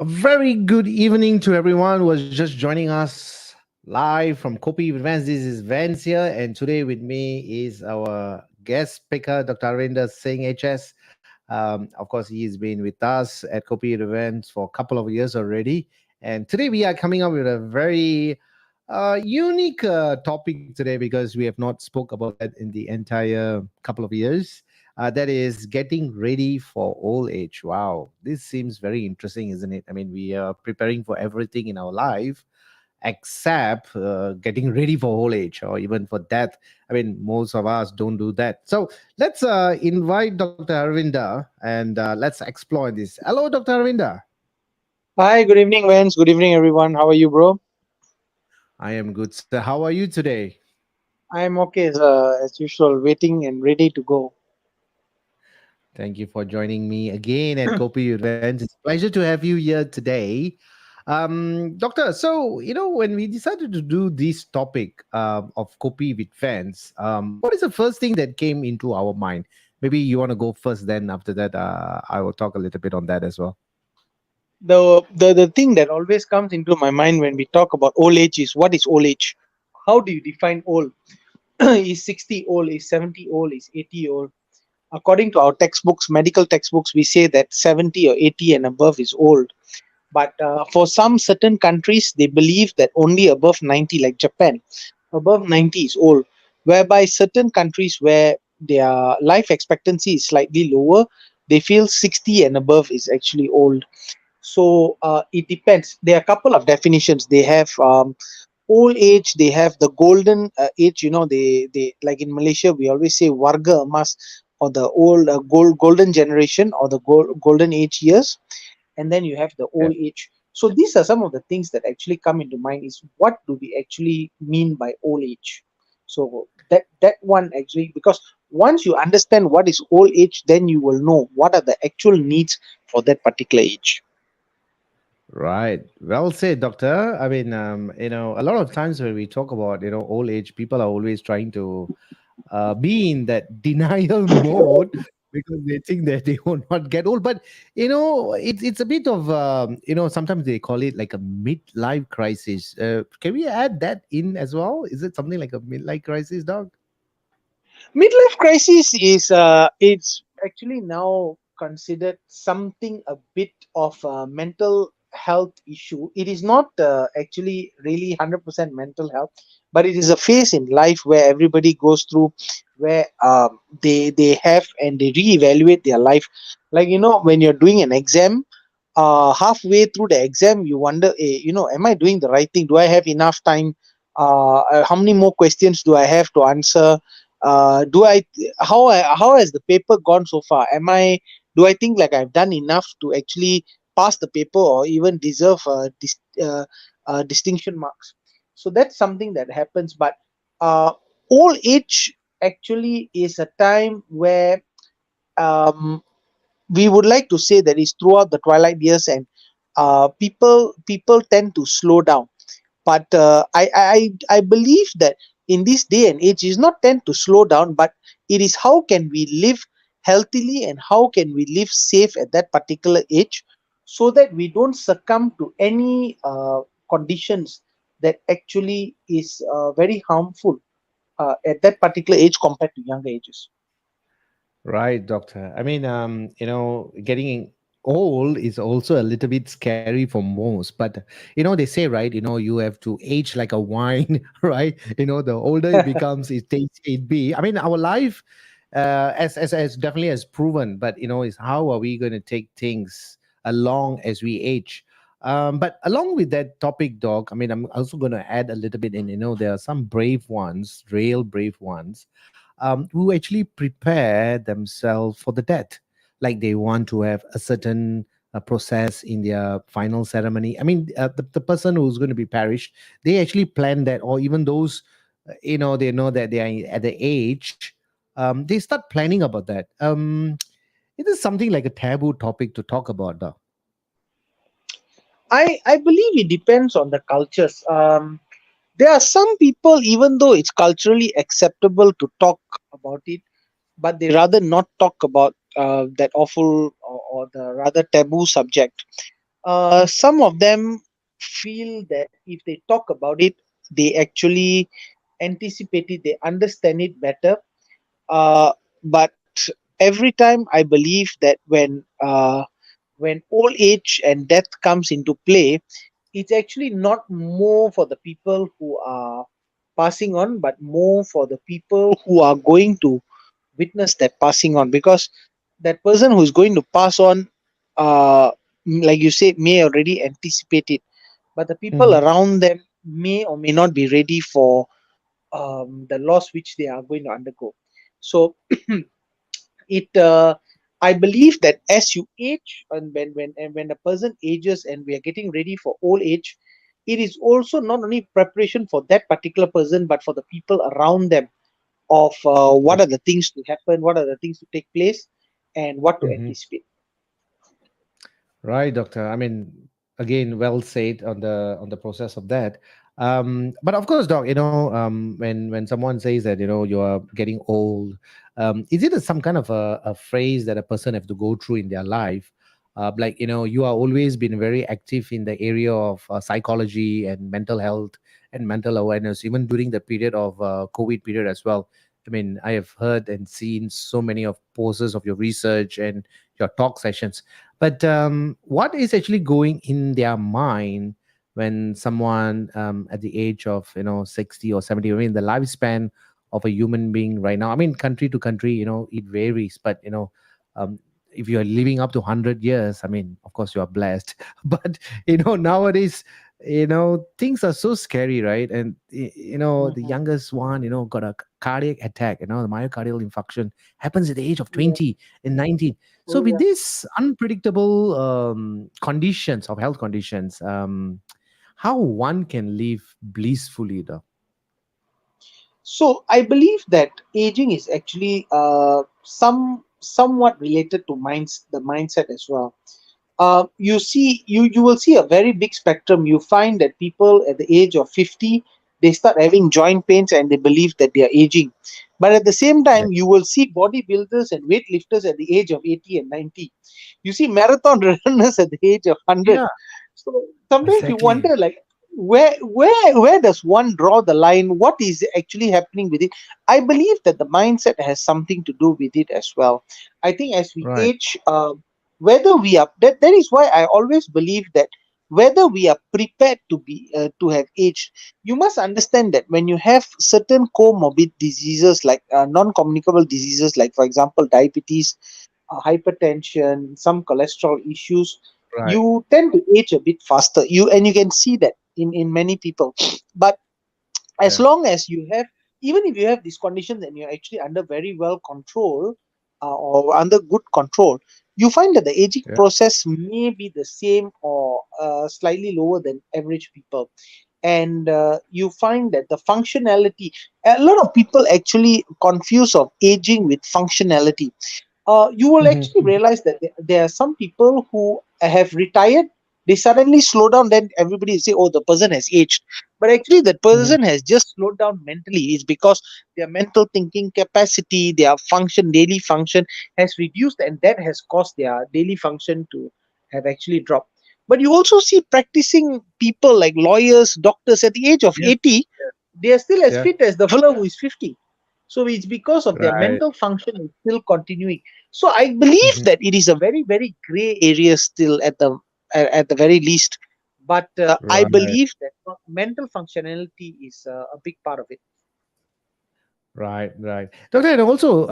A very good evening to everyone who was just joining us live from Kopi With Vans. This is Vans here, and today with me is our guest speaker, Dr. Arvinder Singh, HS. Of course, he's been with us at Kopi With Vans for a couple of years already, and today we are coming up with a very unique topic today because we have not spoke about that in the entire couple of years. That is getting ready for old age. Wow, this seems very interesting, isn't it? I mean, we are preparing for everything in our life except getting ready for old age or even for death. I mean, most of us don't do that. So let's invite Dr. Arvinda and let's explore this. Hello, Dr. Arvinda. Hi, good evening, Vance. Good evening, everyone. How are you, bro? I am good, sir. How are you today? I'm okay, as usual, waiting and ready to go. Thank you for joining me again at Kopi Events. It's a pleasure to have you here today. Doctor, so, when we decided to do this topic of Kopi with fans, what is the first thing that came into our mind? Maybe you want to go first, then after that, I will talk a little bit on that as well. The thing that always comes into my mind when we talk about old age is what is old age? How do you define old? Is 60 old? Is 70 old? Is 80 old? According to our textbooks, medical textbooks, we say that 70 or 80 and above is old. But for some certain countries, they believe that only above 90, like Japan, above 90 is old. Whereby certain countries where their life expectancy is slightly lower, they feel 60 and above is actually old. So it depends. There are a couple of definitions. They have old age. They have the golden age. They like in Malaysia we always say warga emas, or the old golden generation, or the golden age years, and then you have the Yeah. old age. So these are some of the things that actually come into mind, is what do we actually mean by old age. So that one actually, because once you understand what is old age, then you will know what are the actual needs for that particular age. Right. Well said, doctor. I mean, a lot of times when we talk about, old age, people are always trying to be in that denial mode because they think that they will not get old. But it's a bit of sometimes they call it like a midlife crisis. Can we add that in as well? Is it something like a midlife crisis, dog? Midlife crisis is it's actually now considered something a bit of a mental health issue. It is not actually really 100% mental health, but it is a phase in life where everybody goes through, where they have and they reevaluate their life. Like, when you're doing an exam, halfway through the exam you wonder, am I doing the right thing? Do I have enough time? How many more questions do I have to answer? Do I how has the paper gone so far? Do I think like I've done enough to actually pass the paper or even deserve distinction marks? So that's something that happens. But uh, old age actually is a time where um, we would like to say that is throughout the twilight years, and people tend to slow down. But I believe that in this day and age is not tend to slow down, but it is how can we live healthily and how can we live safe at that particular age, so that we don't succumb to any conditions that actually is very harmful at that particular age compared to younger ages. Right, doctor. I mean, getting old is also a little bit scary for most, but they say, right, you have to age like a wine, right? The older it becomes, it tastes it be. I mean, our life, as definitely has proven, but is how are we going to take things along as we age? But along with that topic, doc, I mean, I'm also going to add a little bit in. There are some brave ones, real brave ones who actually prepare themselves for the death. Like they want to have a certain process in their final ceremony. I mean, the person who's going to be perished, they actually plan that, or even those, they know that they are at the age, they start planning about that. It is something like a taboo topic to talk about, though. I believe it depends on the cultures. There are some people, even though it's culturally acceptable to talk about it, but they rather not talk about that awful, or the rather taboo subject. Some of them feel that if they talk about it, they actually anticipate it, they understand it better. But every time I believe that when old age and death comes into play, it's actually not more for the people who are passing on, but more for the people who are going to witness that passing on, because that person who's going to pass on, like you say, may already anticipate it, but the people Hmm. around them may or may not be ready for the loss which they are going to undergo. So it I believe that as you age, and when a person ages and we are getting ready for old age, it is also not only preparation for that particular person but for the people around them, of what are the things to happen, what are the things to take place, and what to Hmm. anticipate. Right, doctor. I mean, again, well said on the process of that. But of course, doc, when someone says that you are getting old, is it some kind of a phrase that a person have to go through in their life? Like you are always been very active in the area of psychology and mental health and mental awareness, even during the period of COVID period as well. I mean, I have heard and seen so many of poses of your research and your talk sessions. But what is actually going in their mind when someone at the age of 60 or 70? I mean, the lifespan of a human being right now. I mean, country to country, it varies. But um, if you are living up to 100 years, I mean, of course you are blessed. But nowadays, things are so scary, right? And the Mhm. youngest one, got a cardiac attack. The myocardial infarction happens at the age of Yeah. 20 and 19. So Oh, with yeah. these unpredictable conditions of health conditions, how one can live blissfully, though? So I believe that aging is actually somewhat related to the mindset as well. You will see a very big spectrum. You find that people at the age of 50, they start having joint pains and they believe that they are aging, but at the same Yeah, time you will see bodybuilders and weightlifters at the age of 80 and 90. You see marathon runners at the age of 100. yeah, So sometimes you exactly. wonder, like, where does one draw the line? What is actually happening with it? I believe that the mindset has something to do with it as well. I think as we Right. age, whether we are that is why I always believe that whether we are prepared to have aged, you must understand that when you have certain comorbid diseases, like non-communicable diseases, like for example diabetes, hypertension, some cholesterol issues, Right. you tend to age a bit faster. You can see that in many people. But as Yeah. long as you have, even if you have these conditions and you're actually under very well control, or under good control, you find that the aging Yeah. process may be the same or slightly lower than average people. And you find that the functionality, a lot of people actually confuse of aging with functionality. You will actually Hmm. realize that there are some people who have retired, they suddenly slow down, then everybody say, oh, the person has aged. But actually that Hmm. person has just slowed down mentally. It's because their mental thinking capacity, their daily function has reduced, and that has caused their daily function to have actually dropped. But you also see practicing people like lawyers, doctors at the age of Yeah. 80, they are still as Yeah. fit as the fellow who is 50. So it's because of their Right. mental function is still continuing. So I believe Hmm. that it is a very, very gray area still at the very least. But I Right. believe that mental functionality is a big part of it. Right, right. Doctor, and also,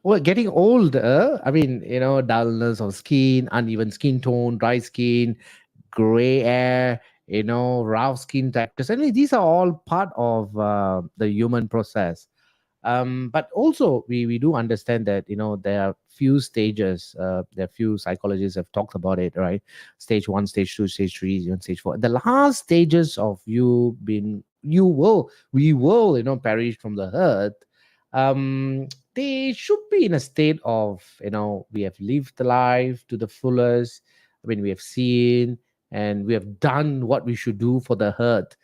well, getting older, I mean, dullness of skin, uneven skin tone, dry skin, gray hair, rough skin textures. I mean, these are all part of the human process. But also, we do understand that, there are few stages, there are few psychologists have talked about it, right? Stage one, stage two, stage three, even stage four. The last stages of we will, perish from the earth. They should be in a state of, we have lived the life to the fullest. I mean, we have seen and we have done what we should do for the earth.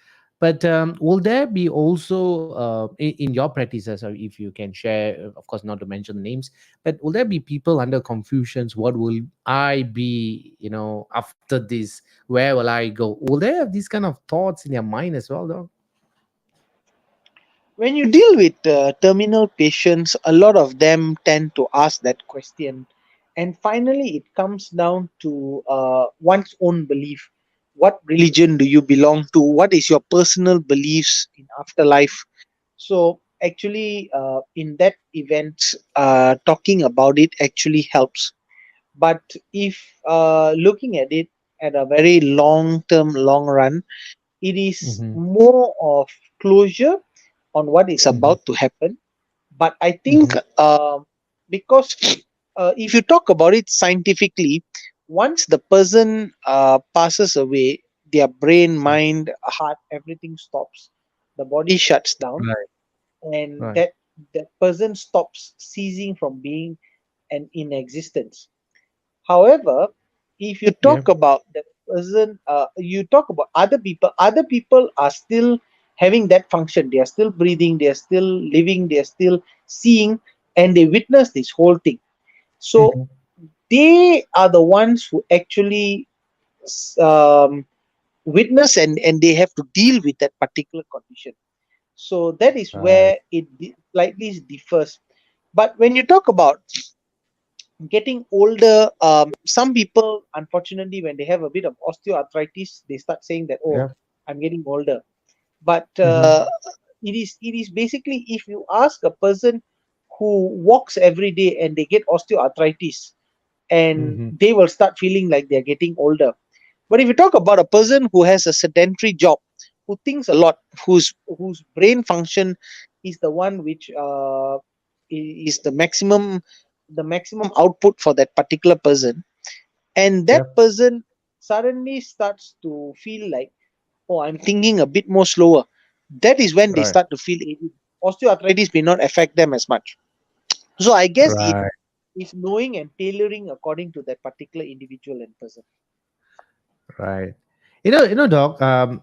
But will there be also in your practices, or if you can share, of course, not to mention the names, but will there be people under confusions? What will I be, after this? Where will I go? Will they have these kind of thoughts in their mind as well, though? When you deal with terminal patients, a lot of them tend to ask that question. And finally, it comes down to one's own belief. What religion do you belong to? What is your personal beliefs in afterlife? So, actually, in that event, talking about it actually helps. But if looking at it at a very long term, long run, it is Mm-hmm. more of closure on what is Mm-hmm. about to happen. But I think Mm-hmm. because if you talk about it scientifically, once the person passes away, their brain, mind, heart, everything stops. The body shuts down, Right. and Right. that person stops ceasing from being an in existence. However, if you Yeah. talk about that person, you talk about other people are still having that function. They are still breathing, they are still living, they are still seeing, and they witness this whole thing. So Mm-hmm. they are the ones who actually um, witness, and they have to deal with that particular condition. So that is Right. where it slightly differs. But when you talk about getting older, some people, unfortunately, when they have a bit of osteoarthritis, they start saying that, oh, Yeah. I'm getting older. But Mm-hmm. it is basically, if you ask a person who walks every day and they get osteoarthritis, and Mm-hmm. they will start feeling like they're getting older. But if you talk about a person who has a sedentary job, who thinks a lot, whose brain function is the one which is the maximum output for that particular person, and that Yep. person suddenly starts to feel like, oh, I'm thinking a bit more slower. That is when they Right. start to feel aging. Osteoarthritis may not affect them as much. So I guess it Right. is knowing and tailoring according to that particular individual and person. Right. Doc.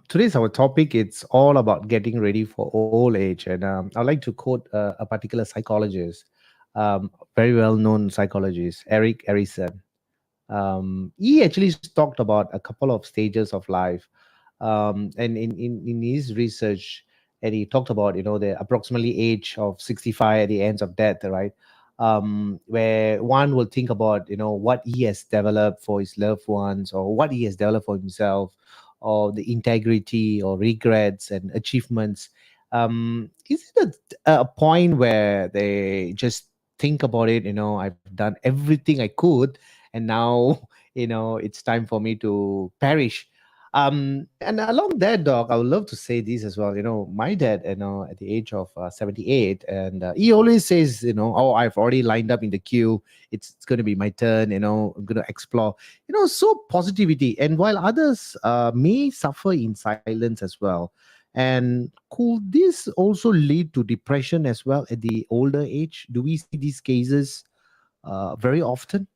Today's our topic. It's all about getting ready for old age, and I'd like to quote a particular psychologist, very well-known psychologist, Eric Erikson. He actually talked about a couple of stages of life, and in his research, and he talked about the approximately age of 65 at the ends of death, right? Where one will think about what he has developed for his loved ones, or what he has developed for himself, or the integrity or regrets and achievements. Is it a point where they just think about it, I've done everything I could, and now it's time for me to perish. And along that, dog, I would love to say this as well. My dad, at the age of 78, and he always says, oh, I've already lined up in the queue. It's going to be my turn. I'm going to explore. So positivity. And while others may suffer in silence as well, and could this also lead to depression as well at the older age? Do we see these cases very often?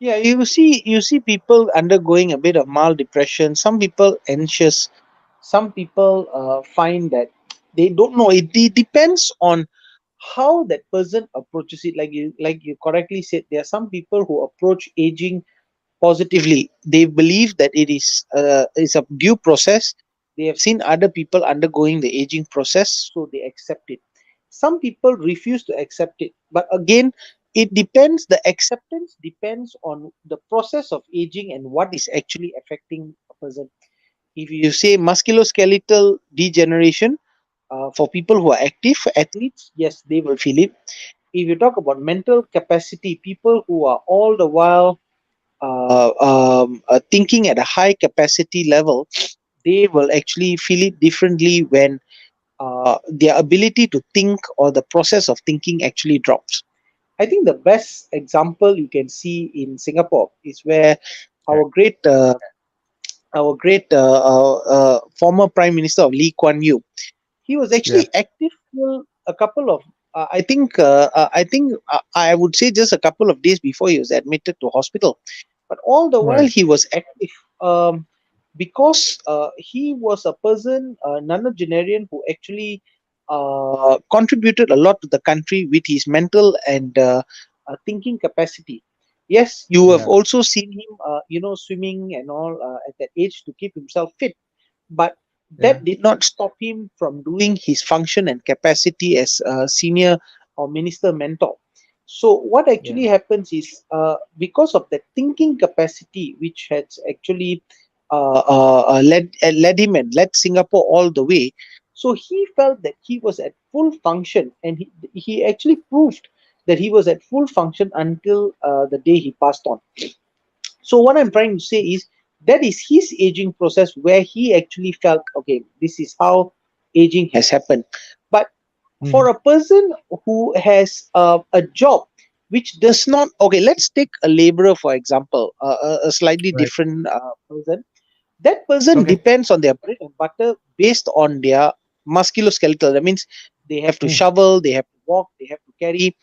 Yeah, you see people undergoing a bit of mild depression. Some people anxious. Some people find that they don't know. It depends on how that person approaches it. Like you correctly said, there are some people who approach aging positively. They believe that it is a due process. They have seen other people undergoing the aging process, so they accept it. Some people refuse to accept it, but again, it depends. The acceptance depends on the process of aging and what is actually affecting a person. If you say musculoskeletal degeneration, for people who are active athletes, yes, they will feel it. If you talk about mental capacity, people who are all the while thinking at a high capacity level, they will actually feel it differently when their ability to think or the process of thinking actually drops. I think the best example you can see in Singapore is where Yeah. our great former Prime Minister of Lee Kuan Yew, he was Yeah. actually active till a couple of I would say just a couple of days before he was admitted to hospital. But all the while Right. he was active. Um, because he was a person, nonagenarian, who actually contributed a lot to the country with his mental and thinking capacity. Yes, you have Yeah. also seen him, swimming and all at that age to keep himself fit, but Yeah. that did not stop him from doing his function and capacity as a senior or minister mentor. So what Yeah. actually happens is, because of the thinking capacity which has actually led him and led Singapore all the way. So he felt that he was at full function, and he actually proved that he was at full function until the day he passed on. So what I'm trying to say is, that is his aging process, where he actually felt, okay, this is how aging has happened. But Hmm. for a person who has a job which does not, okay, let's take a laborer for example, a slightly Right. different person. That person Okay. depends on their bread and butter based on their musculoskeletal. That means they have to Mm. shovel, they have to walk, they have to carry,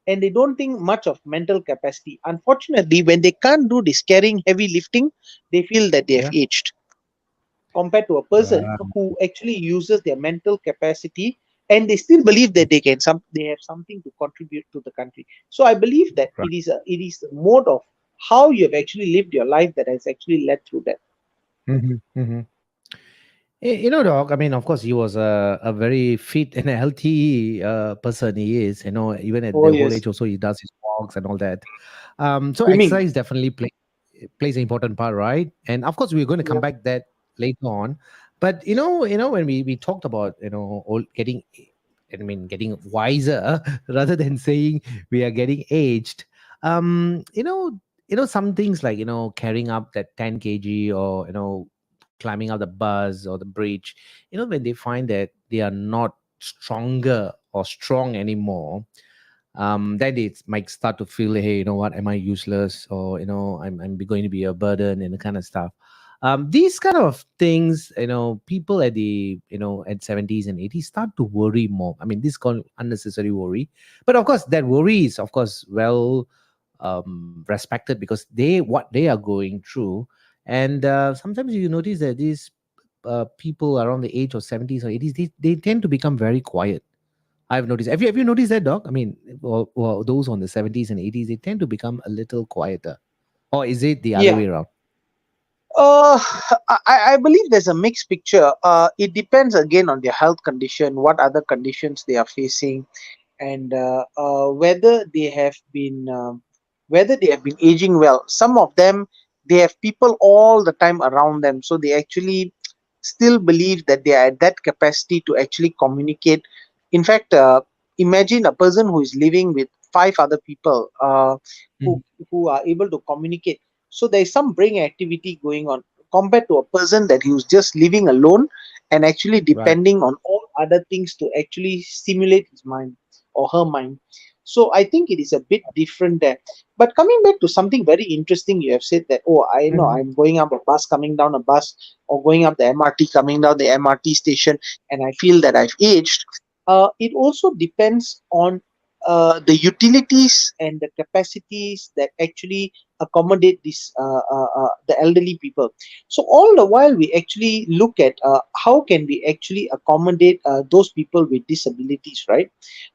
and they don't think much of mental capacity. Unfortunately, when they can't do this carrying heavy lifting, they feel that they have Yeah. aged, compared to a person Right. who actually uses their mental capacity, and they still believe that they have something to contribute to the country. So I believe that Right. it is the mode of how you have actually lived your life that has actually led through that. Hmm. Hmm. Doc, I mean, of course, he was a very fit and a healthy person. He is, even at Oh the whole yes, age, also, he does his walks and all that. So swimming. exercise definitely plays an important part, right? And of course, we're going to come Yeah. back that later on. But when we talked about old getting, I mean, getting wiser rather than saying we are getting aged. Um, you know, some things like carrying up that 10 kg, or climbing up the bus or the bridge. When they find that they are not stronger or strong anymore, then it might start to feel, hey, you know what, am I useless, or I'm going to be a burden and the kind of stuff. These kind of things, people at the at 70s and 80s start to worry more. I mean, this is called unnecessary worry, but of course that worry is, of course, well respected, because what they are going through. And sometimes you notice that these people around the age of 70s or 80s, they tend to become very quiet. I've noticed. Have you noticed that, Doc? I mean, well, those on the 70s and 80s, they tend to become a little quieter. Or is it the other Yeah. way around? Uh, I believe there's a mixed picture. It depends again on their health condition, what other conditions they are facing, and whether they have been aging well. Some of them, they have people all the time around them, so they actually still believe that they are at that capacity to actually communicate. In fact, imagine a person who is living with five other people, who Mhm. who are able to communicate. So there is some brain activity going on, compared to a person that who's just living alone and actually Right. depending on all other things to actually stimulate his mind or her mind. So I think it is a bit different there. But coming back to something very interesting, you have said that, oh, I know Hmm. I'm going up a bus, coming down a bus, or going up the MRT, coming down the MRT station, and I feel that I've aged. It also depends on the utilities and the capacities that actually accommodate the elderly people. So all the while we actually look at how can we actually accommodate those people with disabilities, right?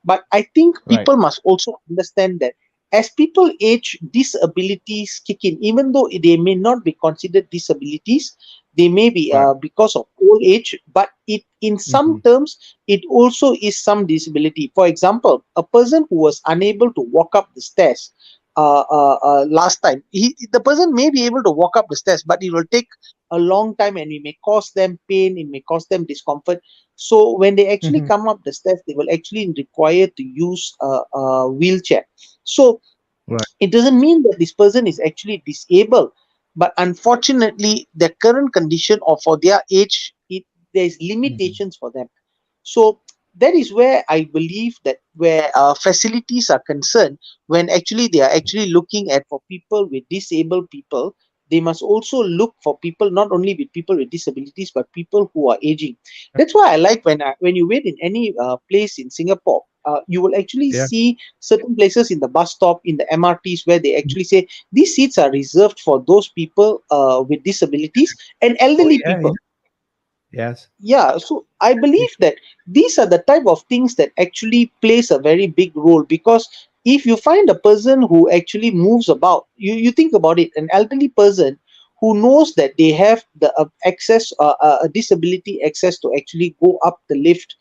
But I think Right. people must also understand that as people age, disabilities kick in, even though they may not be considered disabilities. They may be Right. because of old age, but it in some Hmm. terms it also is some disability. For example, a person who was unable to walk up the stairs last time, the person may be able to walk up the stairs, but it will take a long time, and it may cause them pain, it may cause them discomfort. So when they actually Hmm. come up the stairs, they will actually require to use a wheelchair. So Right. it doesn't mean that this person is actually disabled, but unfortunately their current condition or for their age, there's Hmm. limitations for them. So that is where I believe that where facilities are concerned, when actually they are actually looking at for people with disabled people, they must also look for people not only with people with disabilities but people who are aging. That's why I like when you wait in any place in Singapore. You will actually Yeah. see certain places in the bus stop, in the MRTs, where they actually say these seats are reserved for those people with disabilities and Oh elderly yeah. Yeah. people. Yes. Yeah, so I believe that these are the type of things that actually plays a very big role, because if you find a person who actually moves about, you think about it, an elderly person who knows that they have the access, a disability access to actually go up the lift,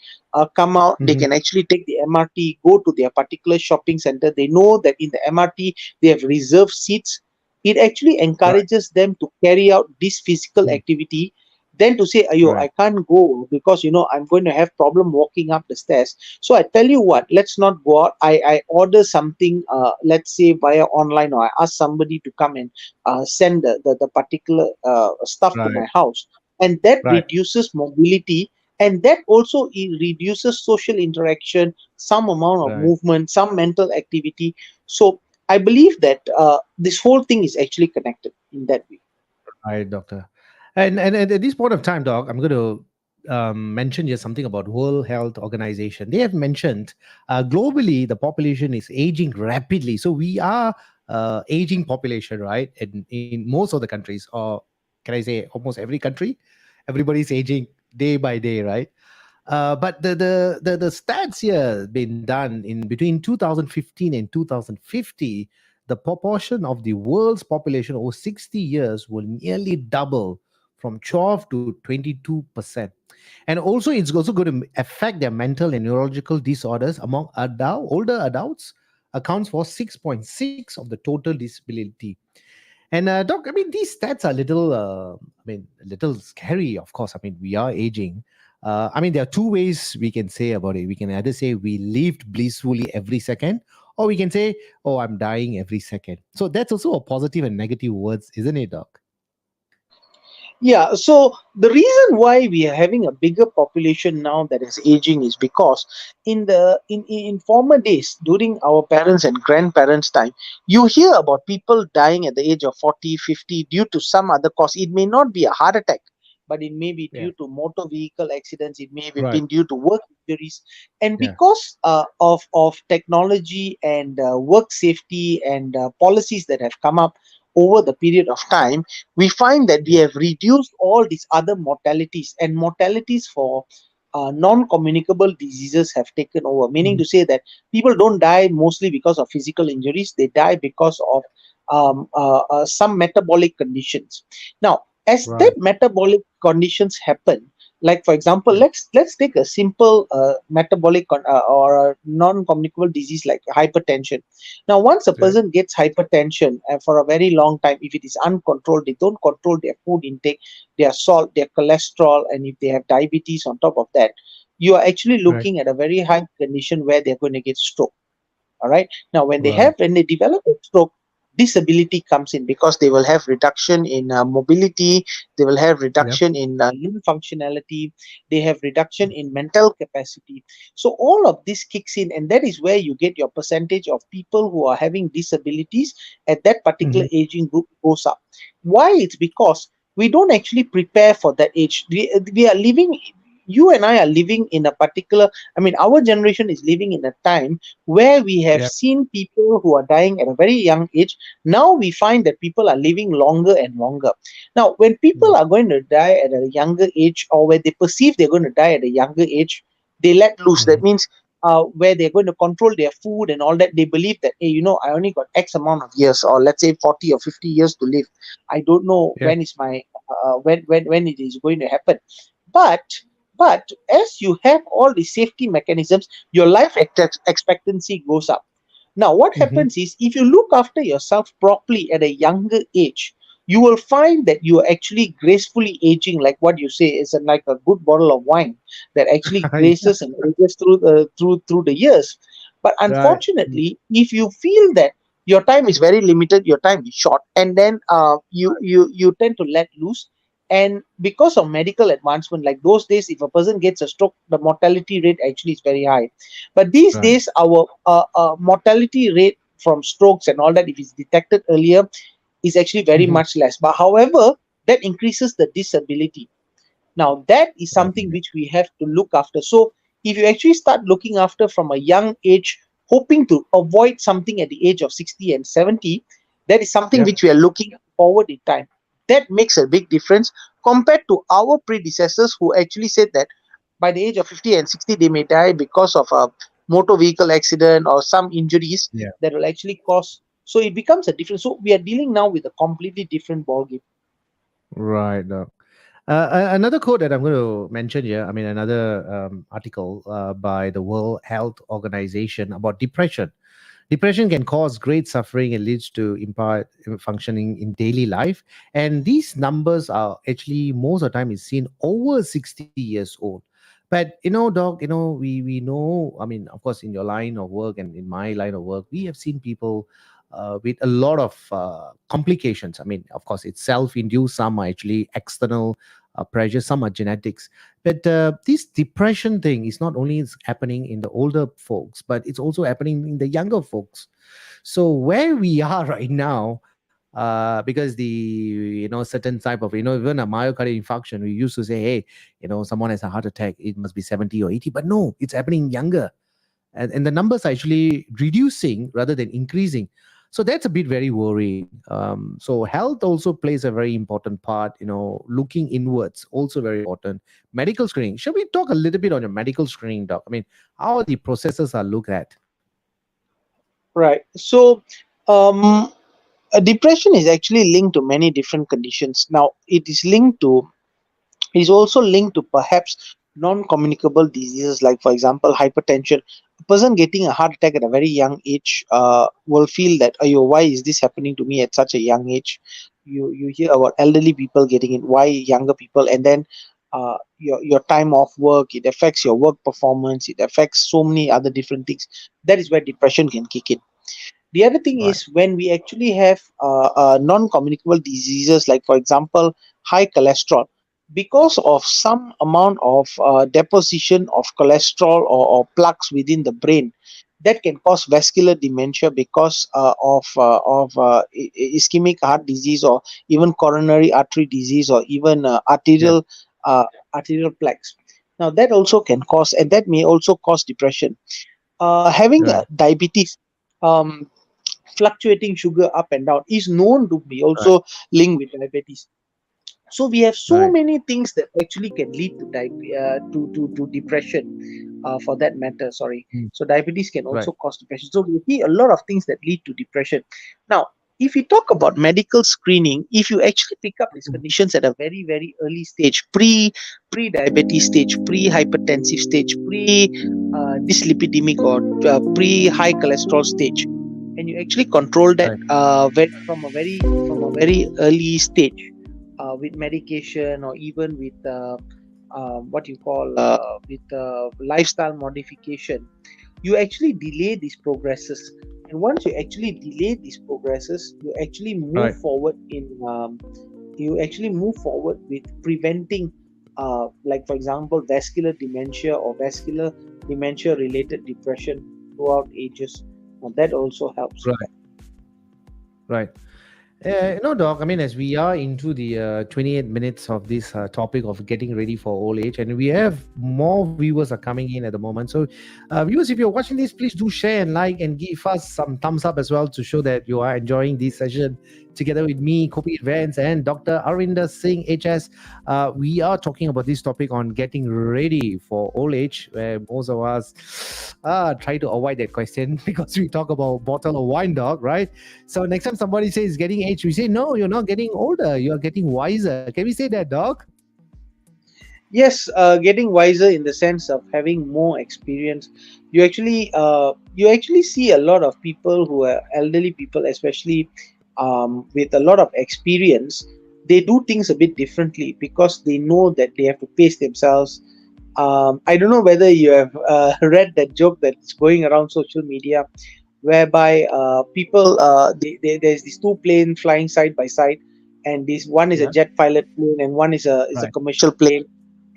come out, they Hmm. can actually take the MRT, go to their particular shopping center. They know that in the MRT they have reserved seats. It actually Right. encourages them to carry out this physical Mm. activity than to say, ayo, Right. I can't go because I'm going to have problem walking up the stairs. So I tell you what, let's not go out. I order something, let's say via online, or I ask somebody to come and send the particular stuff to Right. my house, and that Right. reduces mobility, and that also reduces social interaction, some amount of Right. movement, some mental activity. So I believe that this whole thing is actually connected in that way. Right, doctor. And at this point of time, doc, I'm going to mention just something about World Health Organization. They have mentioned globally the population is aging rapidly. So we are aging population, right? In most of the countries, or can I say almost every country, everybody's aging day by day, right? But the stats here been done in between 2015 and 2050. The proportion of the world's population over 60 years will nearly double from 12 to 22%. And also, it's also going to affect their mental and neurological disorders among older adults, accounts for 6.6 of the total disability. And doc, I mean, these stats are little, a little scary. Of course, I mean, we are aging. I mean, there are two ways we can say about it. We can either say we lived blissfully every second, or we can say, "Oh, I'm dying every second." So that's also a positive and negative words, isn't it, doc? Yeah, so the reason why we are having a bigger population now that is aging is because in former days, during our parents and grandparents' time, you hear about people dying at the age of 40, 50 due to some other cause. It may not be a heart attack, but it may be Yeah. due to motor vehicle accidents, it may have Right. been due to work injuries. And Yeah. because of technology and work safety and policies that have come up over the period of time, we find that we Yeah. have reduced all these other mortalities, and mortalities for non-communicable diseases have taken over, meaning Mhm. to say that people don't die mostly because of physical injuries, they die because of some metabolic conditions. Now, as that Right. metabolic conditions happen, like for example, Yeah. let's take a simple or a non-communicable disease like hypertension. Now, once a Yeah. person gets hypertension for a very long time, if it is uncontrolled, they don't control their food intake, their salt, their cholesterol, and if they have diabetes on top of that, you are actually Right. looking at a very high condition where they're going to get stroke. All right. Now, Right. when they develop a stroke, disability comes in because they will have reduction in mobility, they will have Yep. reduction in limb functionality, they have reduction in mental capacity. So all of this kicks in, and that is where you get your percentage of people who are having disabilities at that particular Hmm. aging group goes up. Why? It's because we don't actually prepare for that age. We are living. You and I are living in a particular. I mean, our generation is living in a time where we have Yep. seen people who are dying at a very young age. Now we find that people are living longer and longer. Now, when people Mm. are going to die at a younger age, or when they perceive they're going to die at a younger age, they let loose. That Mhm. means where they're going to control their food and all that, they believe that, hey, I only got X amount of years, or let's say 40 or 50 years to live. I don't know Yeah. when is my when it is going to happen. But as you have all the safety mechanisms, your life expectancy goes up. Now, what Hmm. happens is if you look after yourself properly at a younger age, you will find that you are actually gracefully aging, like what you say is like a good bottle of wine that actually Yeah. graces and ages through the years. But Right. Mm. unfortunately, if you feel that your time is very limited, your time is short, and then you tend to let loose. And because of medical advancement, like those days, if a person gets a stroke, the mortality rate actually is very high. But these Right. days, our mortality rate from strokes and all that, if it's detected earlier, is actually very Hmm. much less. But however, that increases the disability. Now, that is something Right. which we have to look after. So, if you actually start looking after from a young age, hoping to avoid something at the age of 60 and 70, that is something Yeah. which we are looking forward in time. That makes a big difference compared to our predecessors who actually said that by the age of 50 and 60 they may die because of a motor vehicle accident or some injuries Yeah. that will actually cause. So it becomes a different. So we are dealing now with a completely different ballgame. Right, Doc. Another quote that I'm going to mention here, I mean, another article by the World Health Organization about depression. Depression can cause great suffering and leads to impaired functioning in daily life. And these numbers are actually most of the time is seen over 60 years old. But Doc, we know, I mean, of course, in your line of work and in my line of work, we have seen people with a lot of complications. I mean, of course, it's self-induced. Some are actually external pressure. Some are genetics. But this depression thing is not only is happening in the older folks, but it's also happening in the younger folks. So where we are right now, because the certain type of even a myocardial infarction, we used to say, hey, someone has a heart attack, it must be 70 or 80, but no, it's happening younger, and the numbers are actually reducing rather than increasing. So that's a bit very worrying. So health also plays a very important part. Looking inwards also very important. Medical screening. Shall we talk a little bit on your medical screening, doc? I mean, how the processes are looked at? Right. So um, depression is actually linked to many different conditions. Now, it is also linked to perhaps non-communicable diseases like, for example, hypertension. A person getting a heart attack at a very young age will feel that, oh, why is this happening to me at such a young age? You hear about elderly people getting it, why younger people? And then your time off work, it affects your work performance, it affects so many other different things. That is where depression can kick in. The other thing Right. is when we actually have non-communicable diseases, like for example, high cholesterol, because of some amount of deposition of cholesterol or plaques within the brain, that can cause vascular dementia because ischemic heart disease or even coronary artery disease or even Yeah. uh, arterial plaques. Now that also can cause, and that may also cause depression. Having Right. diabetes, um, fluctuating sugar up and down is known to be Right. also linked with diabetes. So we have so Right. many things that actually can lead to to depression, for that matter. Sorry. Mm. So diabetes can Right. also cause depression. So we see a lot of things that lead to depression. Now, if we talk about medical screening, if you actually pick up these Mm. conditions at a very very early stage, pre diabetes stage, pre hypertensive stage, pre dyslipidemic or pre high cholesterol stage, and you actually control that Right. from a very early stage, with medication or even with what you call with lifestyle modification, you actually delay these progresses. And once you actually delay these progresses, Right. you actually move forward with preventing, like for example, vascular dementia or vascular dementia related depression throughout ages. Now, that also helps. Right. Right. No, Doc. I mean, as we are into the 28 minutes of this topic of getting ready for old age, and we have more viewers are coming in at the moment. So, viewers, if you're watching this, please do share and like and give us some thumbs up as well to show that you are enjoying this session together with me, Kopi With Vans, and Dr. Arvinder Singh, HS. We are talking about this topic on getting ready for old age, where most of us try to avoid that question because we talk about bottle of wine, Doc, right? So next time somebody says getting age, we say, no, you're not getting older. You are getting wiser. Can we say that, Doc? Yes, getting wiser in the sense of having more experience. You actually see a lot of people who are elderly people, especially with a lot of experience. They do things a bit differently because they know that they have to pace themselves. I don't know whether you have read that joke that's going around social media, whereby people there's these two planes flying side by side, and this one is a Yeah. jet pilot plane and one is a Right. commercial plane.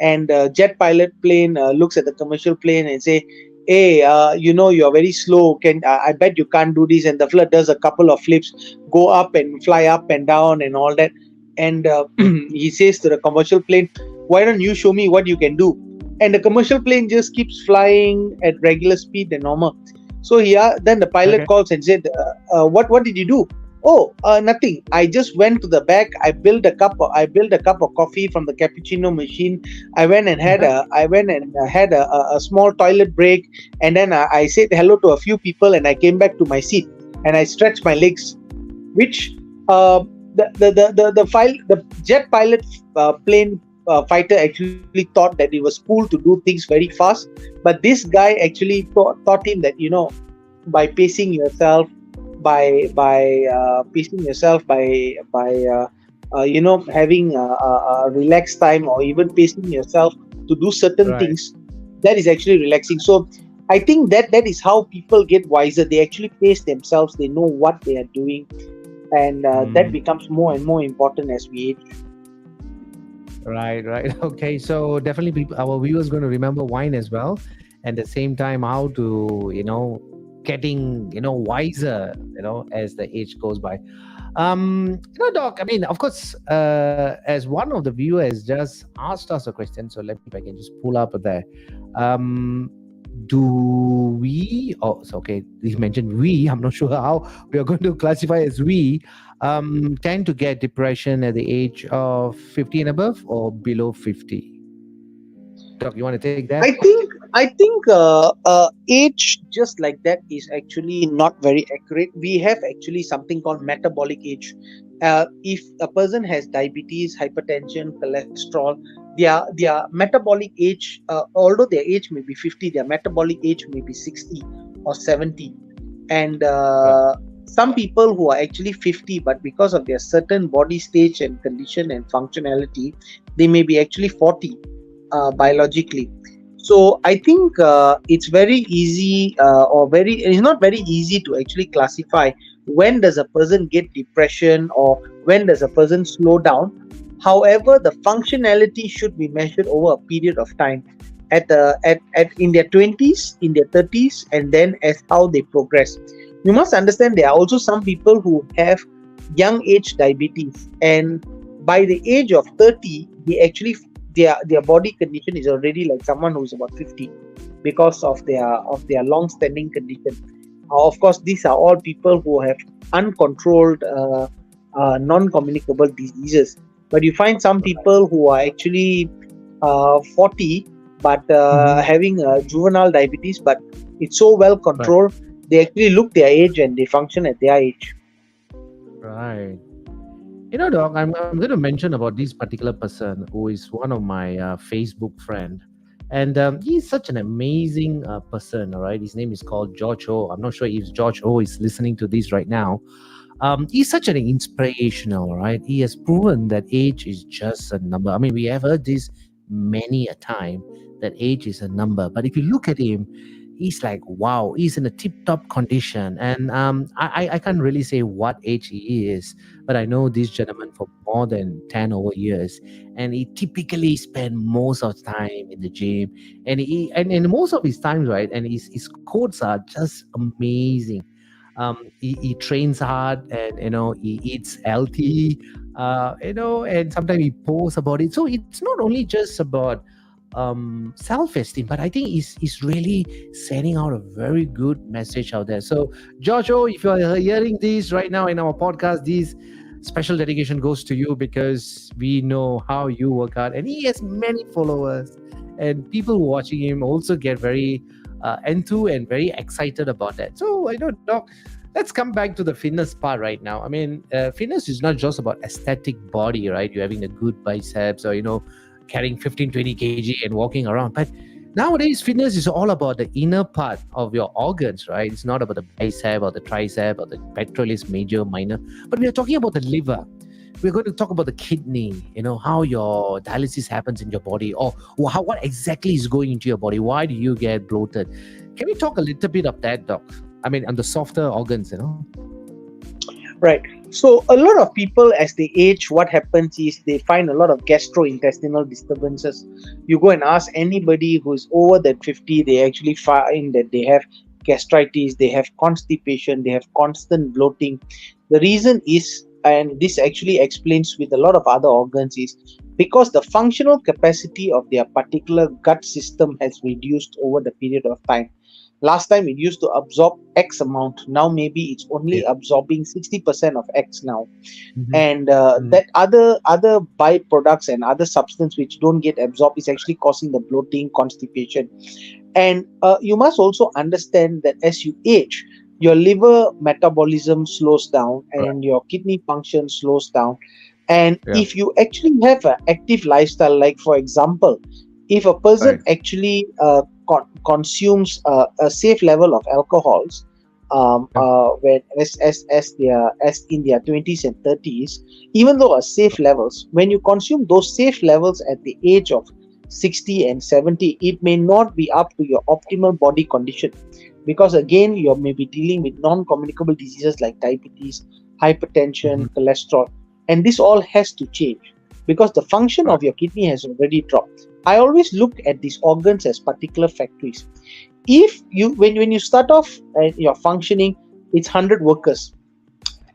And jet pilot plane looks at the commercial plane and say, hey, you're very slow, can I bet you can't do this. And the flirt does a couple of flips, go up and fly up and down and all that. And Mm. he says to the commercial plane, why don't you show me what you can do? and the commercial plane just keeps flying at regular speed than normal. So then the pilot Okay. calls and said, what did you do? Oh, nothing. I just went to the back. I built a cup of coffee from the cappuccino machine. I went and had a small toilet break, and then I said hello to a few people, and I came back to my seat and I stretched my legs, which uh, the jet pilot plane fighter actually thought that it was cool to do things very fast, but this guy actually taught him that, by pacing yourself, by pacing yourself, by having a relaxed time, or even pacing yourself to do certain Right. things, that is actually relaxing. So I think that is how people get wiser. They actually pace themselves, they know what they are doing, and that Mm, becomes more and more important as we age. right, right. Okay, so definitely people, our viewers going to remember wine as well, and at the same time how to getting wiser as the age goes by. Doc, I mean, of course, as one of the viewers just asked us a question, so let me, if I can just pull up there. Um, do we, oh, so okay, he mentioned we, I'm not sure how we are going to classify as we, tend to get depression at the age of 50 and above or below 50? Doc, you want to take that? I think age just like that is actually not very accurate. We have actually something called metabolic age. If a person has diabetes, hypertension, cholesterol, their metabolic age, although their age may be 50, their metabolic age may be 60 or 70. And Right. some people who are actually 50, but because of their certain body stage and condition and functionality, they may be actually 40 biologically. So I think it's very easy, it's not very easy to actually classify when does a person get depression or when does a person slow down. However, the functionality should be measured over a period of time, at in their 20s, in their 30s, and then as how they progress. You must understand there are also some people who have young age diabetes, and by the age of 30, they actually, their body condition is already like someone who's about 50, because of their long standing condition. Of course, these are all people who have uncontrolled non communicable diseases, but you find some people who are actually 40, but Mm-hmm. having juvenile diabetes, but it's so well Right. controlled, they actually look their age and they function at their age. Right. Doc, I'm going to mention about this particular person who is one of my Facebook friend, and he's such an amazing person. All right, his name is called George O. I'm not sure if George O is listening to this right now. He's such an inspirational, right? He has proven that age is just a number. I mean, we have heard this many a time that age is a number, but if you look at him, he's like, wow, he's in a tip-top condition. And I can't really say what age he is, but I know this gentleman for more than 10 over years, and he typically spend most of the time in the gym, and most of his times, right, and his quotes are just amazing. He trains hard, and he eats healthy, and sometimes he posts about it. So it's not only just about self-esteem, but I think he's really sending out a very good message out there. So Giorgio, if you are hearing this right now in our podcast, this special dedication goes to you, because we know how you work out, and he has many followers, and people watching him also get very enthused and very excited about that. So I know, Doc, let's come back to the fitness part right now. I mean, fitness is not just about aesthetic body, right? You're having a good biceps, or carrying 15, 20 kg and walking around. But nowadays, fitness is all about the inner part of your organs, right? It's not about the bicep or the tricep or the pectoralis major, minor, but we are talking about the liver. We're going to talk about the kidney, how your dialysis happens in your body, or what exactly is going into your body. Why do you get bloated? Can we talk a little bit of that, Doc? I mean, on the softer organs. Right. So a lot of people, as they age, what happens is they find a lot of gastrointestinal disturbances. You go and ask anybody who's over that 50, they actually find that they have gastritis, they have constipation, they have constant bloating. The reason is and this actually explains with a lot of other organs, is because the functional capacity of their particular gut system has reduced over the period of time. Last time it used to absorb X amount, now maybe it's only Yeah. absorbing 60% of X now. Mm-hmm. And Mm. that other byproducts and other substance which don't get absorbed is actually causing the bloating, constipation. And you must also understand that as you age, your liver metabolism slows down Right. and your kidney function slows down. And Yeah. if you actually have an active lifestyle, like for example, if a person Right. actually consumes a safe level of alcohols, Yeah. when as they are as in their 20s and 30s, even though a safe levels, when you consume those safe levels at the age of 60 and 70, it may not be up to your optimal body condition, because again you may be dealing with non-communicable diseases like diabetes, hypertension, Mm-hmm. cholesterol, and this all has to change because the function Right. of your kidney has already dropped. I always look at these organs as particular factories. If you when you start off and you're functioning, it's 100 workers.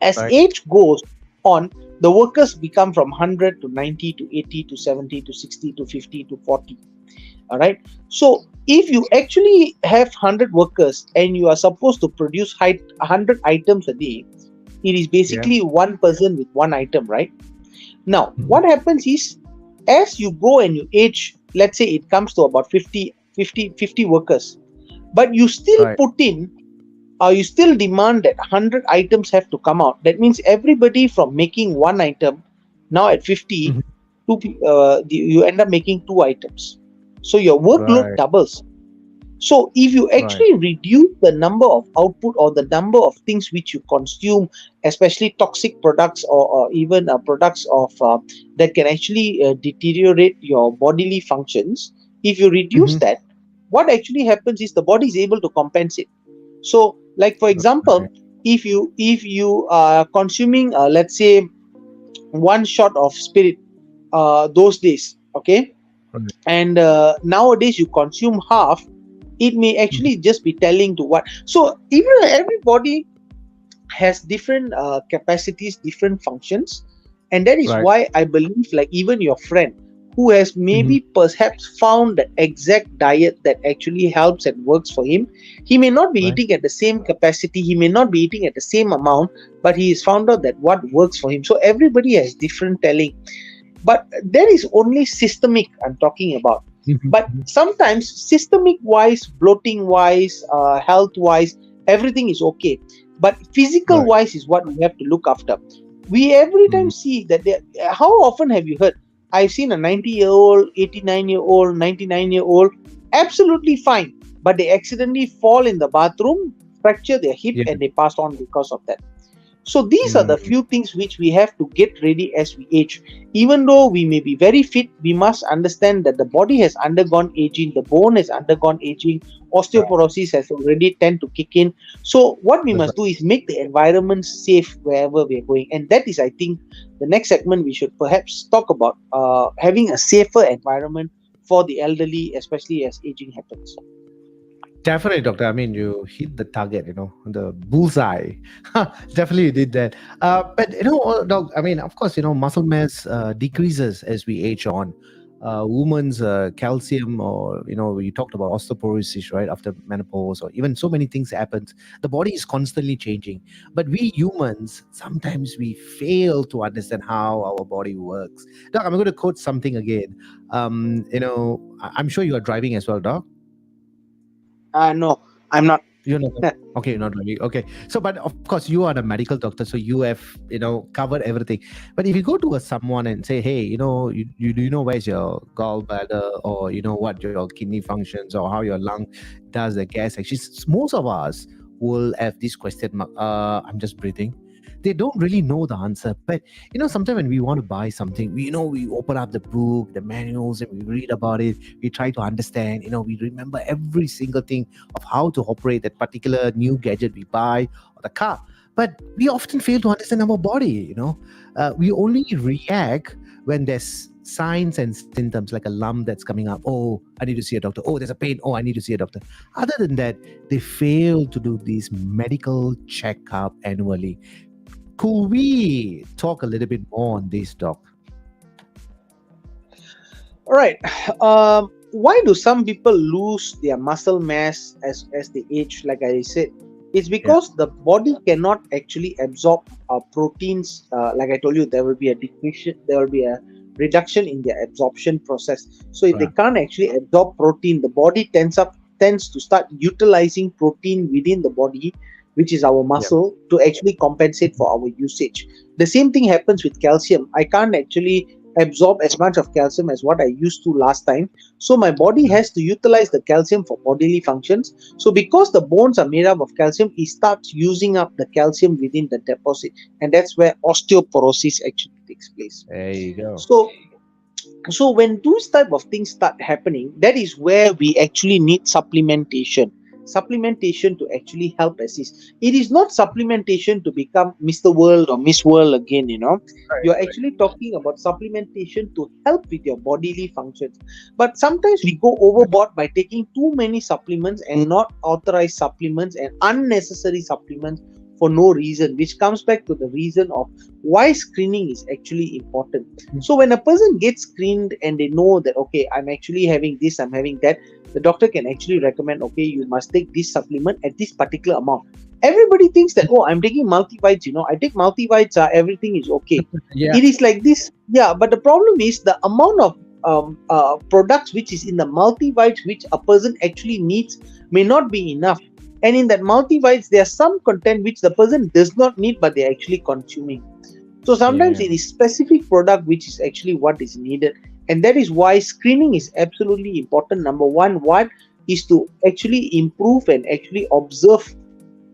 As Right. age goes on, the workers become from 100 to 90 to 80 to 70 to 60 to 50 to 40. All right. So if you actually have 100 workers and you are supposed to produce 100 items a day, it is Yeah. basically one person with one item, right? Now Mm-hmm. what happens is, as you go and you age, let's say it comes to about 50 workers, but you still Right. put in, you still demand that 100 items have to come out. That means everybody from making one item, now at 50, Mm-hmm. you end up making two items. So your workload Right. doubles. So if you Right. actually reduce the number of output or the number of things which you consume, especially toxic products, or even products of that can actually deteriorate your bodily functions, if you reduce Mm-hmm. that, what actually happens is the body is able to compensate. So like for Right. example, if you are consuming let's say one shot of spirit those days, okay, Right. and nowadays you consume half, it may Mm-hmm. actually just be telling to what. So even everybody has different capacities, different functions, and that is Right. why I believe, like even your friend who has Mm-hmm. maybe perhaps found the exact diet that actually helps and works for him, he may not be Right. eating at the same capacity, he may not be eating at the same amount, but he has found out that what works for him. So everybody has different telling, but that is only systemic I'm talking about. But Mm-hmm. sometimes systemic wise, bloating wise, health wise, everything is okay, but physical Right. wise is what we have to look after. We every time Mm. see that how often have you heard, I've seen a 90-year-old, 89-year-old, 99-year-old absolutely fine, but they accidentally fall in the bathroom, fracture their hip, Yeah. and they pass on because of that. So these are the Mm. few things which we have to get ready as we age. Even though we may be very fit, we must understand that the body has undergone aging, the bone has undergone aging, Right. osteoporosis has already tend to kick in. So what we That's must right. do is make the environment safe wherever we are going. And that is, I think, the next segment we should perhaps talk about having a safer environment for the elderly, especially as aging happens. Definitely, doctor. I mean, you hit the target, the bullseye. Definitely you did that. But, doc, I mean, of course, muscle mass decreases as we age on. Women's calcium, or, you talked about osteoporosis, right? After menopause, or even so many things happens. The body is constantly changing. But we humans, sometimes we fail to understand how our body works. Doc, I'm going to quote something again. I'm sure you are driving as well, doc. No, I'm not. You're not okay. You're not driving. Okay. So, but of course, you are a medical doctor, so you have covered everything. But if you go to someone and say, "Hey, you do you know where's your gallbladder, or what your kidney functions, or how your lung does the gas?" Actually, most of us will have this question mark. I'm just breathing. They don't really know the answer. But sometimes when we want to buy something, we open up the book, the manuals, and we read about it. We try to understand. We remember every single thing of how to operate that particular new gadget we buy, or the car. But we often fail to understand our body. We only react when there's signs and symptoms, like a lump that's coming up. Oh, I need to see a doctor. Oh, there's a pain. Oh, I need to see a doctor. Other than that, they fail to do these medical checkup annually. Could we talk a little bit more on this, Doc? All right. Why do some people lose their muscle mass as they age? Like I said, it's Yeah. because the body cannot actually absorb proteins. Like I told you, there will be a decrease. There will be a reduction in their absorption process. So if they Right. can't actually absorb protein, the body tends to start utilizing protein within the body, which is our Yeah. muscle, to actually compensate for our usage. The same thing happens with calcium. I can't actually absorb as much of calcium as what I used to last time. So my body Right. has to utilize the calcium for bodily functions. So because the bones are made up of calcium, it starts using up the calcium within the deposit, and that's where osteoporosis actually takes place. There you go. So when those type of things start happening, that is where we actually need supplementation to actually help assist. It is not supplementation to become Mr. World or Miss World again, Right. you're actually talking about supplementation to help with your bodily functions. But sometimes we go overboard by taking too many supplements and not authorized supplements and unnecessary supplements for no reason, which comes back to the reason of why screening is actually important. So when a person gets screened and they know that, okay, I'm actually having this, I'm having that, the doctor can actually recommend, okay, you must take this supplement at this particular amount. Everybody thinks that, oh, I'm taking multivites, I take multivites, everything is okay. Yeah. It is like this, yeah, but the problem is the amount of products which is in the multivites which a person actually needs may not be enough. And in that multivites, there are some content which the person does not need, but they're actually consuming. So sometimes Yeah. it is specific product which is actually what is needed, and that is why screening is absolutely important. Number one is to actually improve and actually observe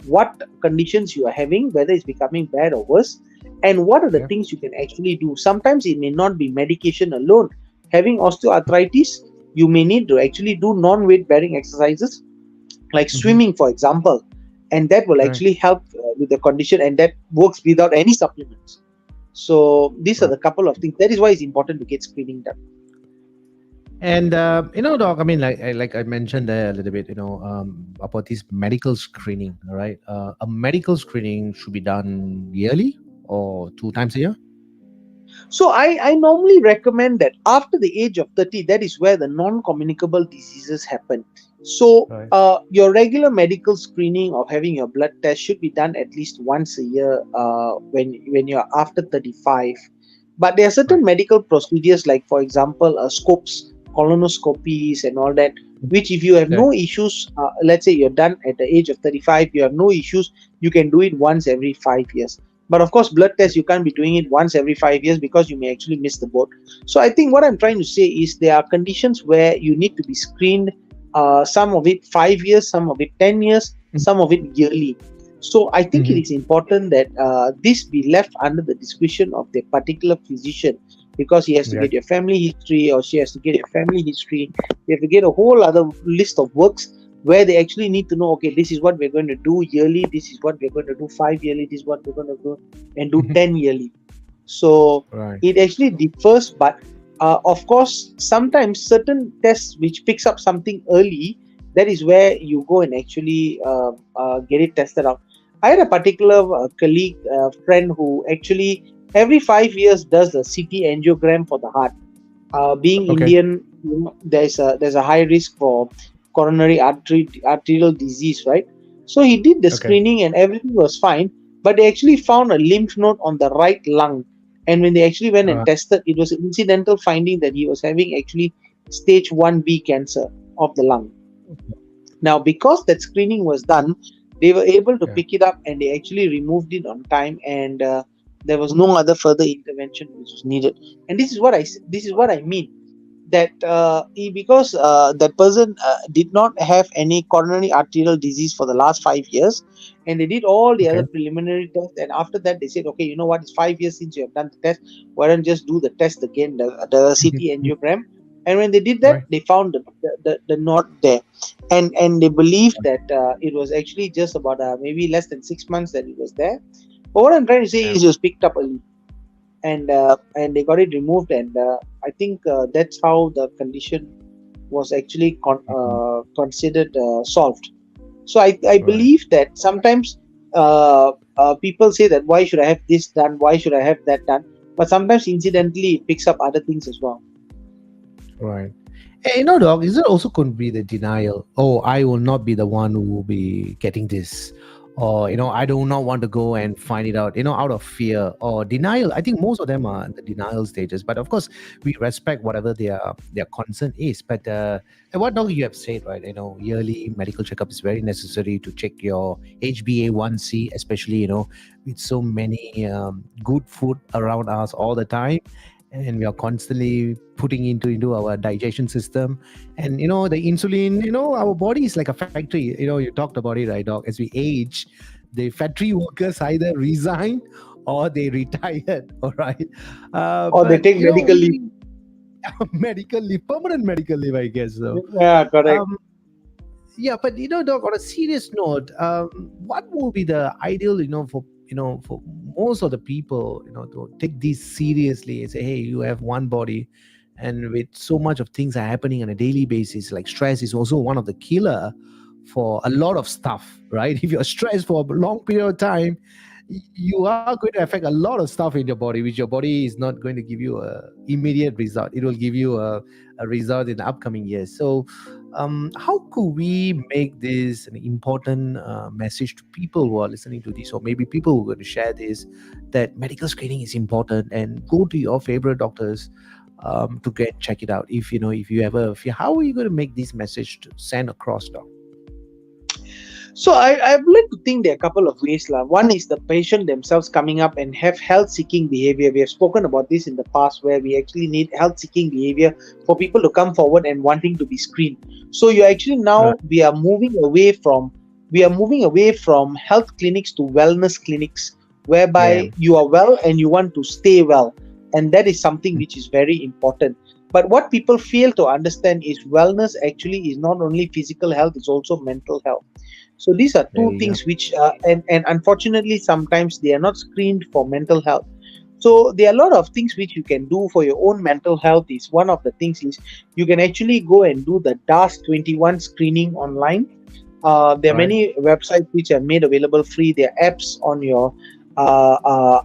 what conditions you are having, whether it's becoming bad or worse, and what are the Yeah. things you can actually do. Sometimes it may not be medication alone. Having osteoarthritis, you may need to actually do non-weight bearing exercises like Hmm. swimming, for example, and that will Right. actually help with the condition, and that works without any supplements. So these are Right. the couple of things. That is why it's important to get screening done. And Doc, I mean, like I mentioned there a little bit, about this medical screening. All right, a medical screening should be done yearly or 2 times a year. So I normally recommend that after the age of 30, that is where the non-communicable diseases happen. So Right. your regular medical screening of having your blood test should be done at least once a year when you're after 35. But there are certain Right. medical procedures, like for example, scopes, colonoscopies, and all that. Which, if you have Yeah. no issues, let's say you're done at the age of 35, you have no issues, you can do it once every 5 years. But of course, blood tests, you can't be doing it once every 5 years because you may actually miss the boat. So I think what I'm trying to say is there are conditions where you need to be screened, some of it 5 years, some of it 10 years, some of it yearly. So I think it Mm-hmm. is important that this be left under the discretion of the particular physician, because he has to Right. get your family history, or she has to get your family history. They have to get a whole other list of works where they actually need to know, okay, this is what we're going to do yearly, this is what we're going to do 5 yearly, this is what we're going to do and do 10 yearly. So Right. it actually differs, but of course, sometimes certain tests which picks up something early, that is where you go and actually get it tested out. I had a particular colleague, friend, who actually every 5 years does the CT angiogram for the heart. Being Okay. Indian, there's a high risk for coronary arterial disease, right? So he did the Okay. screening and everything was fine, but they actually found a lymph node on the right lung. And when they actually went and Uh, tested, it was an incidental finding that he was having actually stage 1B cancer of the lung. Now, because that screening was done, they were able to yeah. pick it up and they actually removed it on time, and there was no other further intervention which was needed. And this is what I mean, that because that person did not have any coronary arterial disease for the last 5 years, and they did all the Okay. other preliminary tests, and after that they said, okay, you know what, it's 5 years since you have done the test, why don't just do the test again, the Mhm. CT angiogram. And when they did that, Right. they found the knot there, and they believed that it was actually just about maybe less than 6 months that it was there. But what I'm trying to say Yeah. is it was picked up early, and they got it removed, and I think that's how the condition was actually Mhm. considered solved. So I Right. believe that sometimes uh, people say that why should I have this done, why should I have that done, but sometimes incidentally it picks up other things as well. Right. Doc, is it also could be the denial? Oh, I will not be the one who will be getting this. Or, I do not want to go and find it out, out of fear or denial. I think most of them are in the denial stages. But of course, we respect whatever their concern is. But and what Doc you have said, right? Yearly medical checkup is very necessary to check your HbA1c, especially, with so many good food around us all the time, and we are constantly putting into our digestion system. And the insulin, our body is like a factory. You talked about it, right, Doc? As we age, the factory workers either resign or they retired. All right. Or they But take medical leave. medical leave, permanent medical leave, I guess. So Yeah, correct. um yeah, but Doc, on a serious note, what will be the ideal, for most of the people, to take this seriously and say, hey, you have one body, and with so much of things are happening on a daily basis, like stress is also one of the killer for a lot of stuff, right? If you're stressed for a long period of time, you are going to affect a lot of stuff in your body, which your body is not going to give you a immediate result. It will give you a result in the upcoming years. So how could we make this an important message to people who are listening to this, or maybe people who are going to share this, that medical screening is important, and go to your favorite doctors to get check it out. If you ever feel, how are you going to make this message to send across, Doc? So I've like to think there are a couple of ways. One is the patient themselves coming up and have health seeking behavior. We have spoken about this in the past, where we actually need health seeking behavior for people to come forward and wanting to be screened. So you actually Right. now we are moving away from health clinics to wellness clinics, Yeah. whereby you are well and you want to stay well. And that is something which is very important. But what people fail to understand is wellness actually is not only physical health, it's also mental health. So these are There two you go. things which, and unfortunately, sometimes they are not screened for mental health. So there are a lot of things which you can do for your own mental health. Is one of the things is you can actually go and do the DAS 21 screening online. There are Right. many websites which are made available free. There are apps on your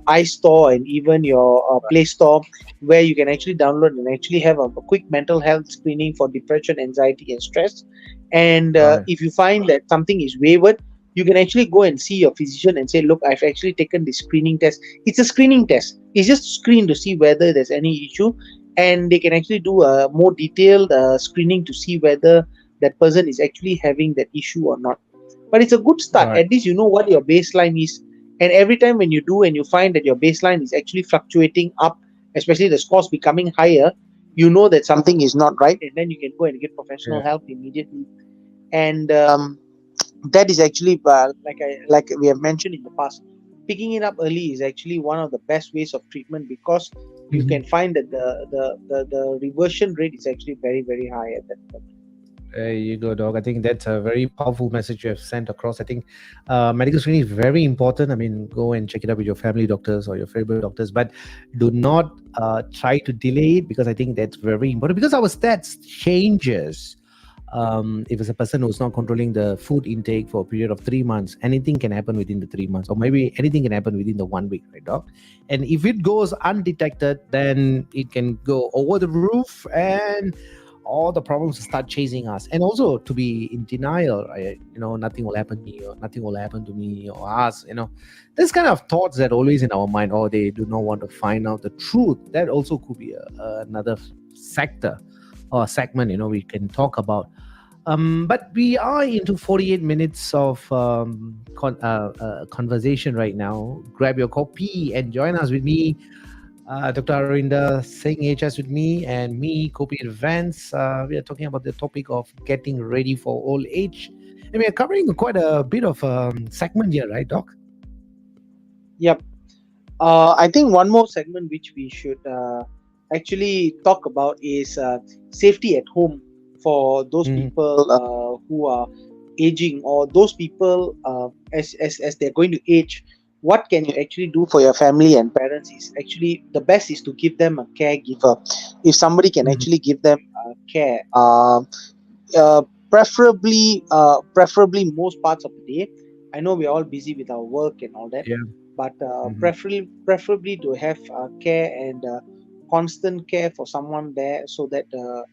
iStore and even your Play Store, where you can actually download and actually have a quick mental health screening for depression, anxiety, and stress. And Right. if you find that something is wayward, you can actually go and see your physician and say, look, I've actually taken this screening test. It's a screening test. It's just screen to see whether there's any issue, and they can actually do a more detailed screening to see whether that person is actually having that issue or not. But it's a good start. Right. At least you know what your baseline is. And every time when you do and you find that your baseline is actually fluctuating up, especially the scores becoming higher, you know that something is not right, and then you can go and get professional Yeah. help immediately. And that is actually, like we have mentioned in the past, picking it up early is actually one of the best ways of treatment, because you Mhm. can find that the reversion rate is actually very, very high at that point. There you go, dog. I think that's a very powerful message you have sent across. I think medical screening is very important. I mean, go and check it out with your family doctors or your favorite doctors, but do not try to delay it, because I think that's very important. Because our stats changes. If it's a person who's not controlling the food intake for a period of 3 months, anything can happen within the 3 months, or maybe anything can happen within the 1 week, right, doc? And if it goes undetected, then it can go over the roof, and all the problems start chasing us. And also to be in denial, right? Nothing will happen to me, or nothing will happen to me or us. This kind of thoughts that always in our mind, or they do not want to find out the truth. That also could be another sector or segment we can talk about. But we are into 48 minutes of conversation right now. Grab your copy and join us with me, Dr. Arvinder Singh HS with me, and me, Kopi With Vans. We are talking about the topic of getting ready for old age. And we are covering quite a bit of segment here, right, Doc? Yep. I think one more segment which we should actually talk about is safety at home for those Mhm. people who are aging, or those people as they're going to age. What can you actually do for your family and parents is actually the best is to give them a caregiver. If somebody can Mhm. actually give them care, uh, preferably most parts of the day. I know we're all busy with our work and all that, Yeah. but Hmm. preferably to have care and constant care for someone there, so that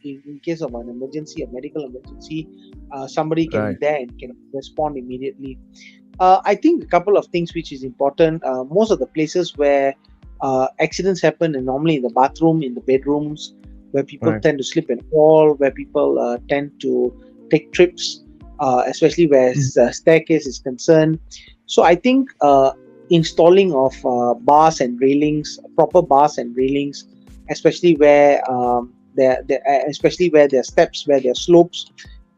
in case of an emergency, a medical emergency, somebody can be Right. there and can respond immediately. I think a couple of things which is important. Most of the places where accidents happen, and normally in the bathroom, in the bedrooms, where people Right. tend to slip and fall, where people tend to take trips, especially where staircase is concerned. So I think installing of bars and railings, proper bars and railings, especially where especially where there are steps, where there are slopes,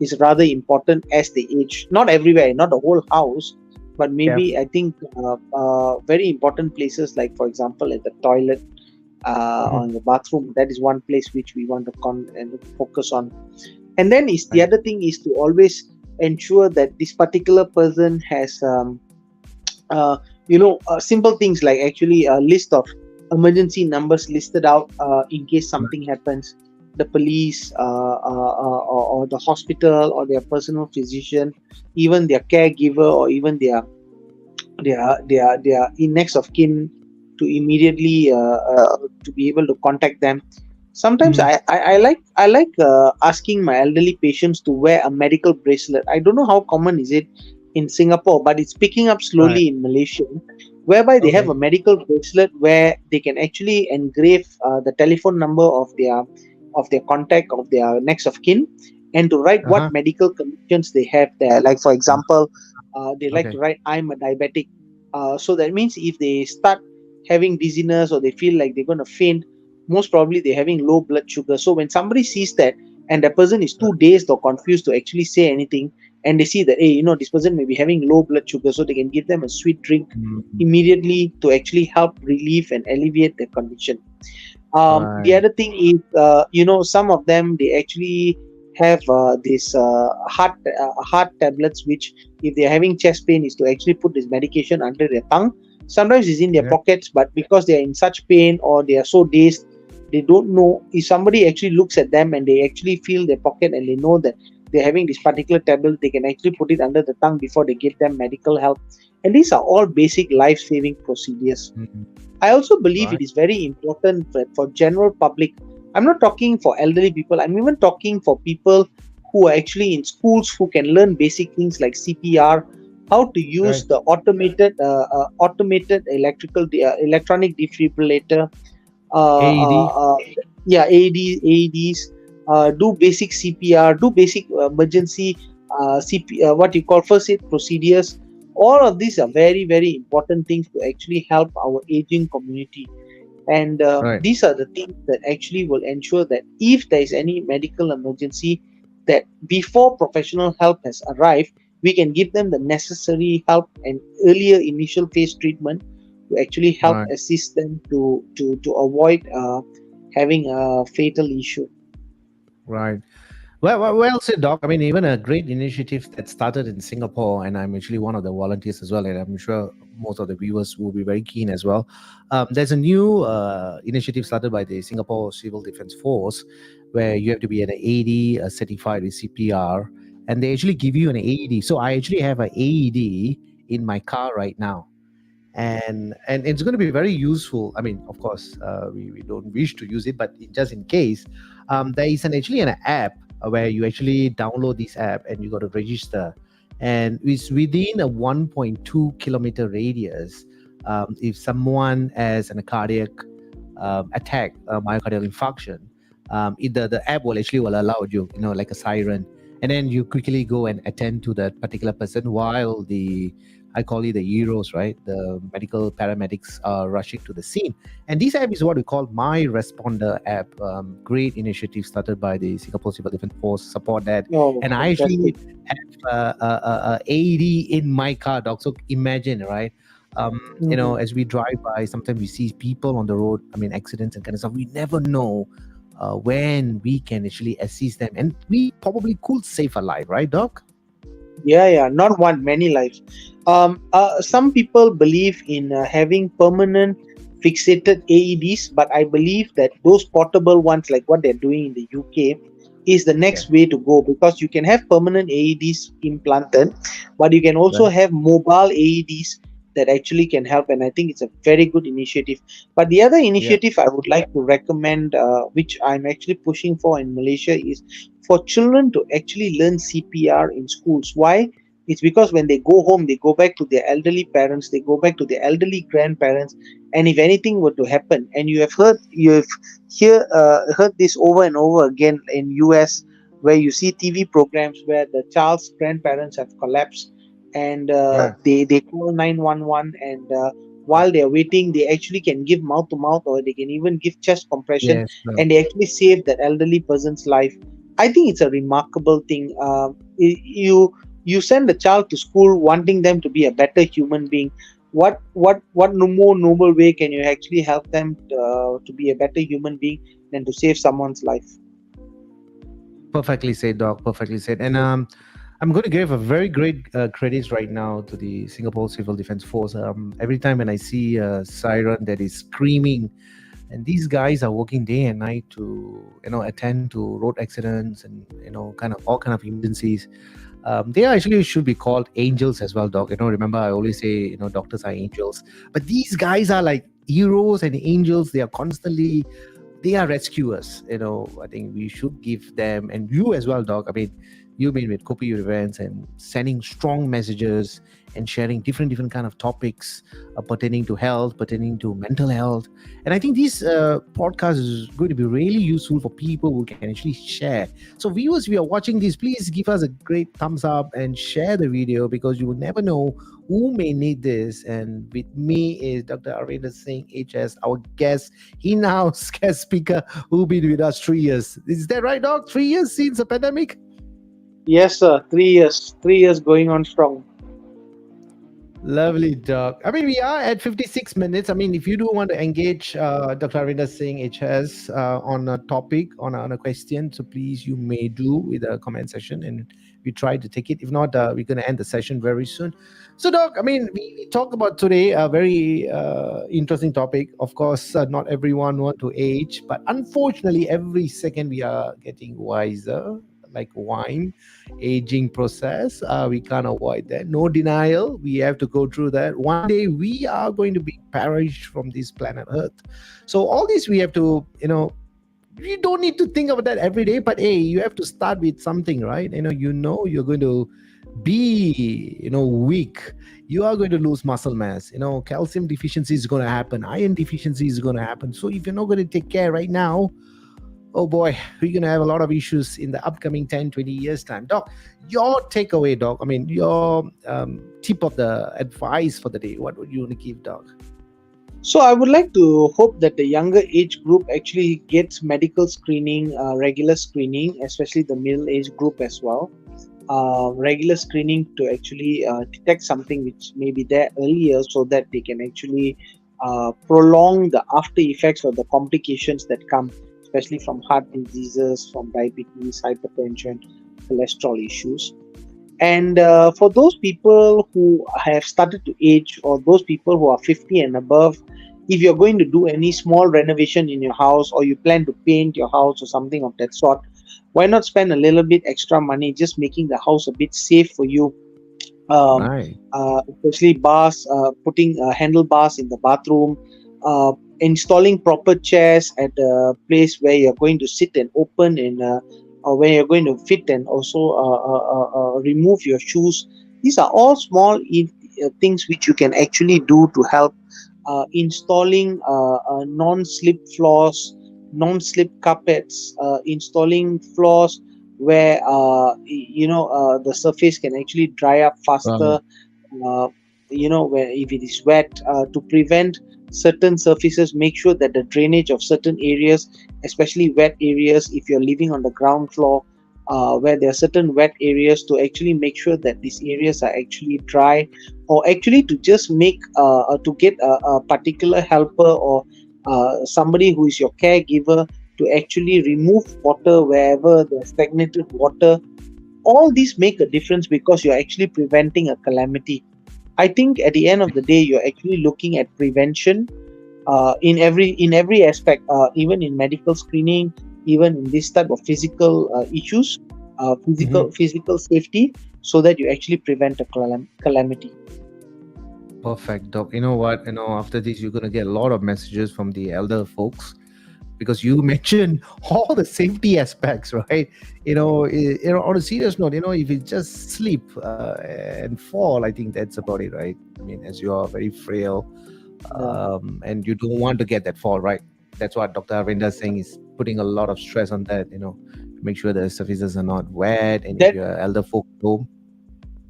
is rather important as they age. Not everywhere, not the whole house, but Yeah. maybe I think very important places, like for example at the toilet, Hmm. on the bathroom. That is one place which we want to and focus on. And then is the Right. other thing is to always ensure that this particular person has uh, simple things like actually a list of emergency numbers listed out in case something happens. The police, or the hospital, or their personal physician, even their caregiver, or even their in next of kin, to immediately to be able to contact them. Sometimes Mm. I like asking my elderly patients to wear a medical bracelet. I don't know how common is it in Singapore, but it's picking up Right. slowly in Malaysia, whereby they have Okay. a medical bracelet where they can actually engrave the telephone number of their contact, of their next of kin, and to write what Uh-huh. medical conditions they have there. Like for example, they like to Okay. write "I'm a diabetic." So that means if they start having dizziness, or they feel like they're going to faint, most probably they're having low blood sugar. So when somebody sees that, and the person is too dazed or confused to actually say anything, and they see that, hey, this person may be having low blood sugar, so they can give them a sweet drink Mm. immediately to actually help relieve and alleviate their condition. The Right. other thing is, some of them, they actually have this heart tablets, which if they're having chest pain, is to actually put this medication under their tongue. Sometimes it's in their Yeah. pockets, but because they are in such pain, or they are so dazed, they don't know. If somebody actually looks at them and they actually feel their pocket, and they know that they're having this particular tablet, they can actually put it under the tongue before they give them medical help. And these are all basic life-saving procedures. Mm. I also believe Right. it is very important for general public. I'm not talking for elderly people. I'm even talking for people who are actually in schools, who can learn basic things like CPR, how to use Right. the automated electronic defibrillator, uh, uh, AED. uh, yeah, AEDs, do basic CPR, do basic emergency what you call first aid procedures. All of these are very, very important things to actually help our aging community. And Right. these are the things that actually will ensure that if there is any medical emergency, that before professional help has arrived, we can give them the necessary help and earlier initial phase treatment to actually help Right. assist them to avoid having a fatal issue. Right. Well said, Doc. I mean, even a great initiative that started in Singapore, and I'm actually one of the volunteers as well, and I'm sure most of the viewers will be very keen as well. There's a new initiative started by the Singapore Civil Defence Force, where you have to be an AED certified with CPR, and they actually give you an AED. So I actually have an AED in my car right now, and it's going to be very useful. I mean, of course, we don't wish to use it, but just in case, there is actually an app where you actually download this app and you got to register, and it's within a 1.2 kilometer radius. If someone has a cardiac attack, myocardial infarction, the app will allow you, like a siren, and then you quickly go and attend to that particular person while I call it the heroes, right? The medical paramedics are rushing to the scene. And this app is what we call My Responder app. Great initiative started by the Singapore Civil Defence Force, support that. Oh, And I fantastic. actually have AED in my car, dog. So imagine, right? Mhm. As we drive by, sometimes we see people on the road, I mean, accidents and kind of stuff. We never know when we can actually assist them. And we probably could save a life, right, Doc? Yeah, yeah, not one, many lives. Some people believe in having permanent fixated AEDs, but I believe that those portable ones, like what they're doing in the UK, is the Yeah. next way to go, because you can have permanent AEDs implanted, but you can also Right. have mobile AEDs that actually can help. And I think it's a very good initiative. But the other Yeah. initiative I would like to recommend, which I'm actually pushing for in Malaysia, is for children to actually learn CPR in schools. Why? It's because when they go home, they go back to their elderly parents, they go back to their elderly grandparents, and if anything were to happen, and you have heard this over and over again in US, where you see TV programs where the child's grandparents have collapsed, and Right. they call 911, and while they're waiting, they actually can give mouth to mouth, or they can even give chest compression, Yes. No. and they actually save that elderly person's life. I think it's a remarkable thing. You send a child to school wanting them to be a better human being. What no more noble way can you actually help them to be a better human being than to save someone's life? Perfectly said, Doc. Perfectly said. And I'm going to give a very great credits right now to the Singapore Civil Defence Force. Every time when I see a siren that is screaming, and these guys are working day and night to attend to road accidents and kind of all kind of emergencies. They actually should be called angels as well, Doc. Remember I always say doctors are angels, but these guys are like heroes and angels. They are constantly, they are rescuers. I think we should give them, and you as well, Doc. I mean, you've been with Kopi With Vans and sending strong messages and sharing different kind of topics pertaining to health, pertaining to mental health. And I think this podcast is going to be really useful for people who can actually share. So viewers, if you are watching this, please give us a great thumbs up and share the video, because you will never know who may need this. And with me is Dr. Arvinder Singh, HS, our guest, in-house guest speaker, who been with us 3 years. Is that right, Doc? 3 years since the pandemic? Yes, sir. 3 years, 3 years going on strong. Lovely, Doc. I mean, we are at 56 minutes. I mean, if you do want to engage Dr. Arvinder Singh HS on a topic, on a question, so please, you may do with a comment section, and we try to take it. If not, we're going to end the session very soon. So, Doc, I mean, we talk about today a very interesting topic. Of course, not everyone want to age, but unfortunately, every second we are getting wiser, like wine aging process. We can't avoid that. No denial. We have to go through that. One day we are going to be perished from this planet Earth. So all this we have to, you don't need to think about that every day, but hey, you have to start with something, right? You're going to be, weak. You are going to lose muscle mass. Calcium deficiency is going to happen. Iron deficiency is going to happen. So if you're not going to take care right now, oh boy, we're going to have a lot of issues in the upcoming 10, 20 years time. Doc, your takeaway, Doc, I mean, your tip of the advice for the day, what would you want to give, Doc? So I would like to hope that the younger age group actually gets medical screening, regular screening, especially the middle age group as well. Regular screening to actually detect something which may be there earlier, so that they can actually prolong the after effects or the complications that come, especially from heart diseases, from diabetes, hypertension, cholesterol issues. And for those people who have started to age, or those people who are 50 and above, if you're going to do any small renovation in your house, or you plan to paint your house or something of that sort, why not spend a little bit extra money just making the house a bit safe for you? um, Right. Especially bars, putting handlebars in the bathroom, installing proper chairs at the place where you're going to sit and open, and or where you're going to fit, and also remove your shoes. These are all small things which you can actually do to help. Installing non-slip floors, non-slip carpets, installing floors where the surface can actually dry up Right. faster, uh, where if it is wet, to prevent certain surfaces, make sure that the drainage of certain areas, especially wet areas, if you're living on the ground floor, where there are certain wet areas, to actually make sure that these areas are actually dry, or actually to just make to get a particular helper, or somebody who is your caregiver, to actually remove water wherever there's stagnated water. All these make a difference, because you're actually preventing a calamity. I think at the end of the day, you're actually looking at prevention in every aspect, even in medical screening, even in this type of physical issues, Hmm. physical safety, so that you actually prevent a calamity. Perfect, Doc. You know what? After this, you're gonna get a lot of messages from the elder folks because you mentioned all the safety aspects, right? On a serious note, if you just sleep and fall, I think that's about it, right? I mean, as you are very frail, Yeah. and you don't want to get that fall, right? That's what Dr. Arvinder is saying, is putting a lot of stress on that, to make sure the surfaces are not wet, and if That you're elder folk at home.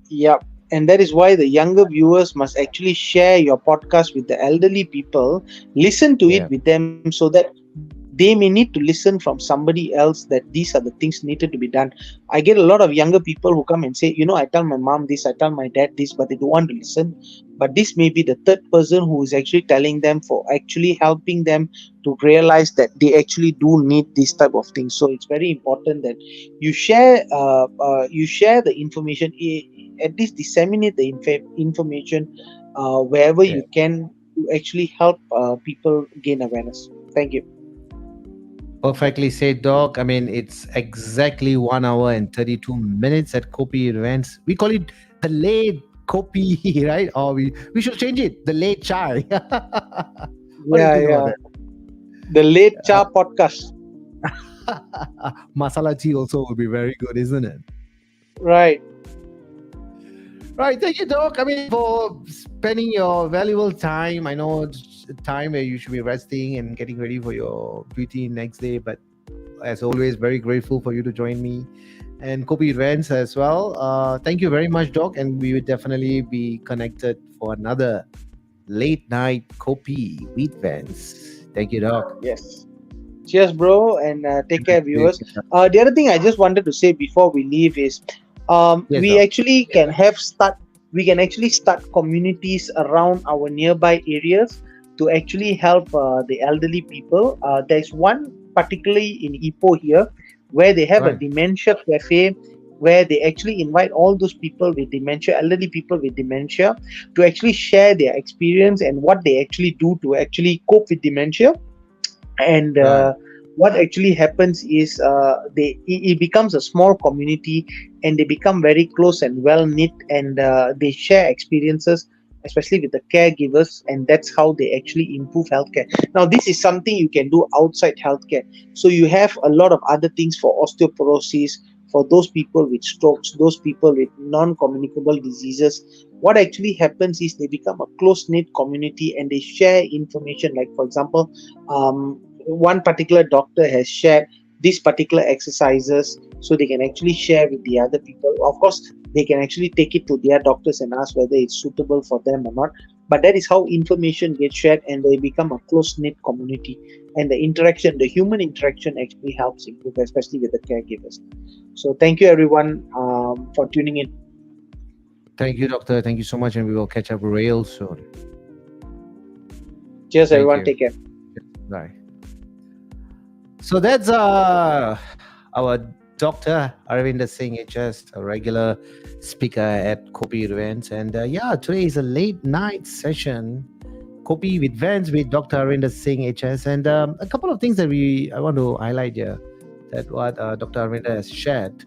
Yeah, and that is why the younger viewers must actually share your podcast with the elderly people, listen to it Yeah. with them so that they may need to listen from somebody else that these are the things needed to be done. I get a lot of younger people who come and say, I tell my mom this, I tell my dad this, but they don't want to listen. But this may be the third person who is actually telling them, for actually helping them to realize that they actually do need this type of things. So it's very important that you share the information, at least disseminate the information wherever Yeah. you can, to actually help people gain awareness. Thank you. Perfectly said, Doc. I mean, it's exactly 1 hour and 32 minutes at Kopi Events. We call it the late Kopi, right? Or we should change it, the late chai. What do you Yeah, think about yeah. that? The late Cha podcast. Masala tea also will be very good, isn't it? Right. Right. Thank you, Doc. I mean, for spending your valuable time. I know it's a time where you should be resting and getting ready for your duty next day, but as always, very grateful for you to join me and Kopi Events as well. Thank you very much, Doc, and we will definitely be connected for another late night Kopi with Vans. Thank you, Doc. Yes. Cheers, bro, and take care, Great viewers. catch up. The other thing I just wanted to say before we leave is, Yes, we Doc. actually we can actually start communities around our nearby areas to actually help the elderly people. There's one particularly in Ipoh here, where they have a Right. dementia cafe, where they actually invite all those people with dementia, elderly people with dementia, to actually share their experience and what they actually do to actually cope with dementia. And Right. what actually happens is, it becomes a small community, and they become very close and well knit, and they share experiences, especially with the caregivers, and that's how they actually improve healthcare. Now this is something you can do outside healthcare. So you have a lot of other things for osteoporosis, for those people with strokes, those people with non-communicable diseases. What actually happens is they become a close knit community, and they share information. Like, for example, one particular doctor has shared these particular exercises, so they can actually share with the other people. Of course, they can actually take it to their doctors and ask whether it's suitable for them or not. But that is how information gets shared, and they become a close knit community. And the human interaction actually helps improve, especially with the caregivers. So thank you everyone, for tuning in. Thank you, Doctor. Thank you so much, and we will catch up real soon. Cheers Thank everyone, you. take care. Bye. So that's our Dr. Arvinder Singh, just a regular speaker at Kopi Events. And yeah, today is a late night session, Kopi with Vans with Dr. Arvinder Singh HS. And a couple of things that I want to highlight here, that what Dr. Arvinder has shared.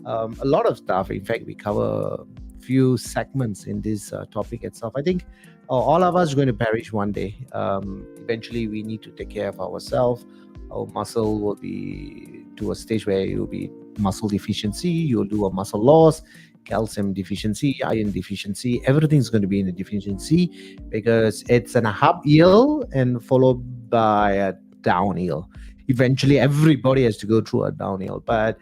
A lot of stuff. In fact, we cover few segments in this topic itself. I think all of us are going to perish one day. Eventually, we need to take care of ourselves. Our muscle will be to a stage where you'll be muscle deficiency. You'll do a muscle loss, calcium deficiency, iron deficiency. Everything's going to be in a deficiency because it's an uphill and followed by a downhill. Eventually, everybody has to go through a downhill, but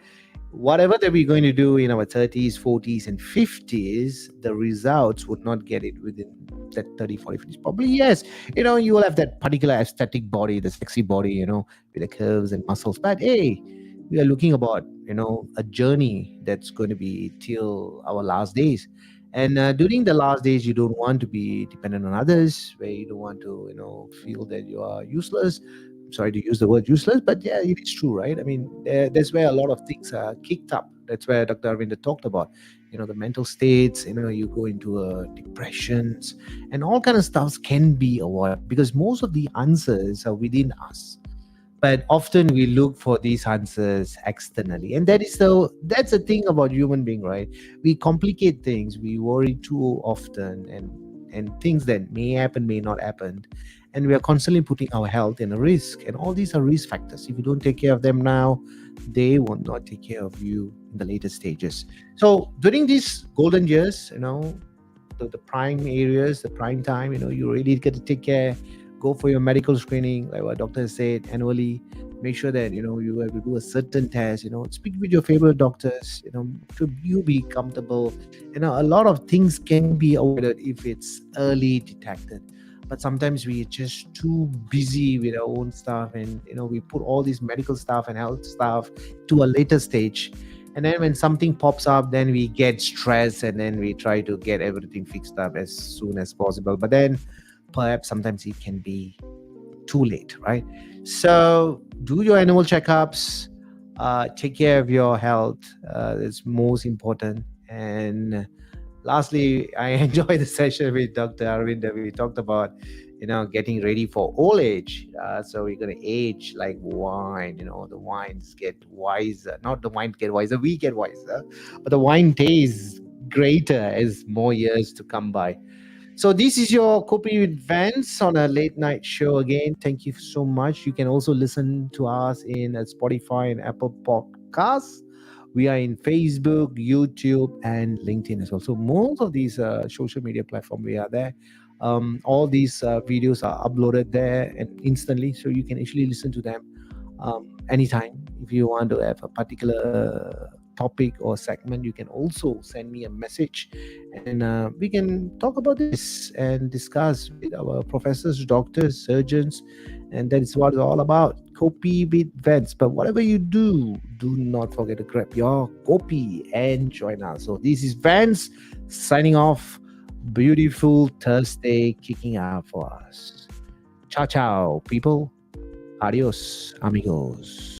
whatever that we're going to do in our 30s, 40s, and 50s, the results would not get it within that 30, 40, 50s. Probably, yes. You will have that particular aesthetic body, the sexy body, with the curves and muscles. But hey, we are looking about, a journey that's going to be till our last days. And during the last days, you don't want to be dependent on others, where you don't want to, feel that you are useless. Sorry to use the word useless, but yeah, it is true, right? I mean, that's where a lot of things are kicked up. That's where Dr. Arvinder talked about, the mental states. You go into depressions, and all kind of stuffs can be avoided because most of the answers are within us. but often we look for these answers externally, and that's the thing about human being, right? We complicate things, we worry too often, and things that may happen may not happen, and we are constantly putting our health in a risk, and all these are risk factors. If you don't take care of them now, they will not take care of you in the later stages. So during these golden years, the prime areas, the prime time, you really get to take care. Go for your medical screening, like what doctor said, annually. Make sure that you have to do a certain test. Speak with your favorite doctors. To you be comfortable. A lot of things can be avoided if it's early detected. But sometimes we are just too busy with our own stuff, and we put all this medical stuff and health stuff to a later stage, and then when something pops up, then we get stressed, and then we try to get everything fixed up as soon as possible. But then perhaps sometimes it can be too late, right? So do your annual checkups, take care of your health. It's most important. And lastly, I enjoyed the session with Dr. Arvinder. We talked about, getting ready for old age. So we're gonna age like wine. The wines get wiser. Not the wine get wiser, we get wiser, but the wine tastes greater as more years to come by. So this is your Kopi with Vans on a late night show again. Thank you so much. You can also listen to us in Spotify and Apple Podcasts. We are in Facebook, YouTube, and LinkedIn as well. So most of these social media platform we are there. All these videos are uploaded there and instantly, so you can actually listen to them anytime. If you want to have a particular topic or segment, you can also send me a message, and we can talk about this and discuss with our professors, doctors, surgeons, and that is what it's all about. Copy with Vents. But whatever you do not forget to grab your copy and join us. So this is Vance signing off. Beautiful Thursday kicking out for us. Ciao, ciao, people. Adios, amigos.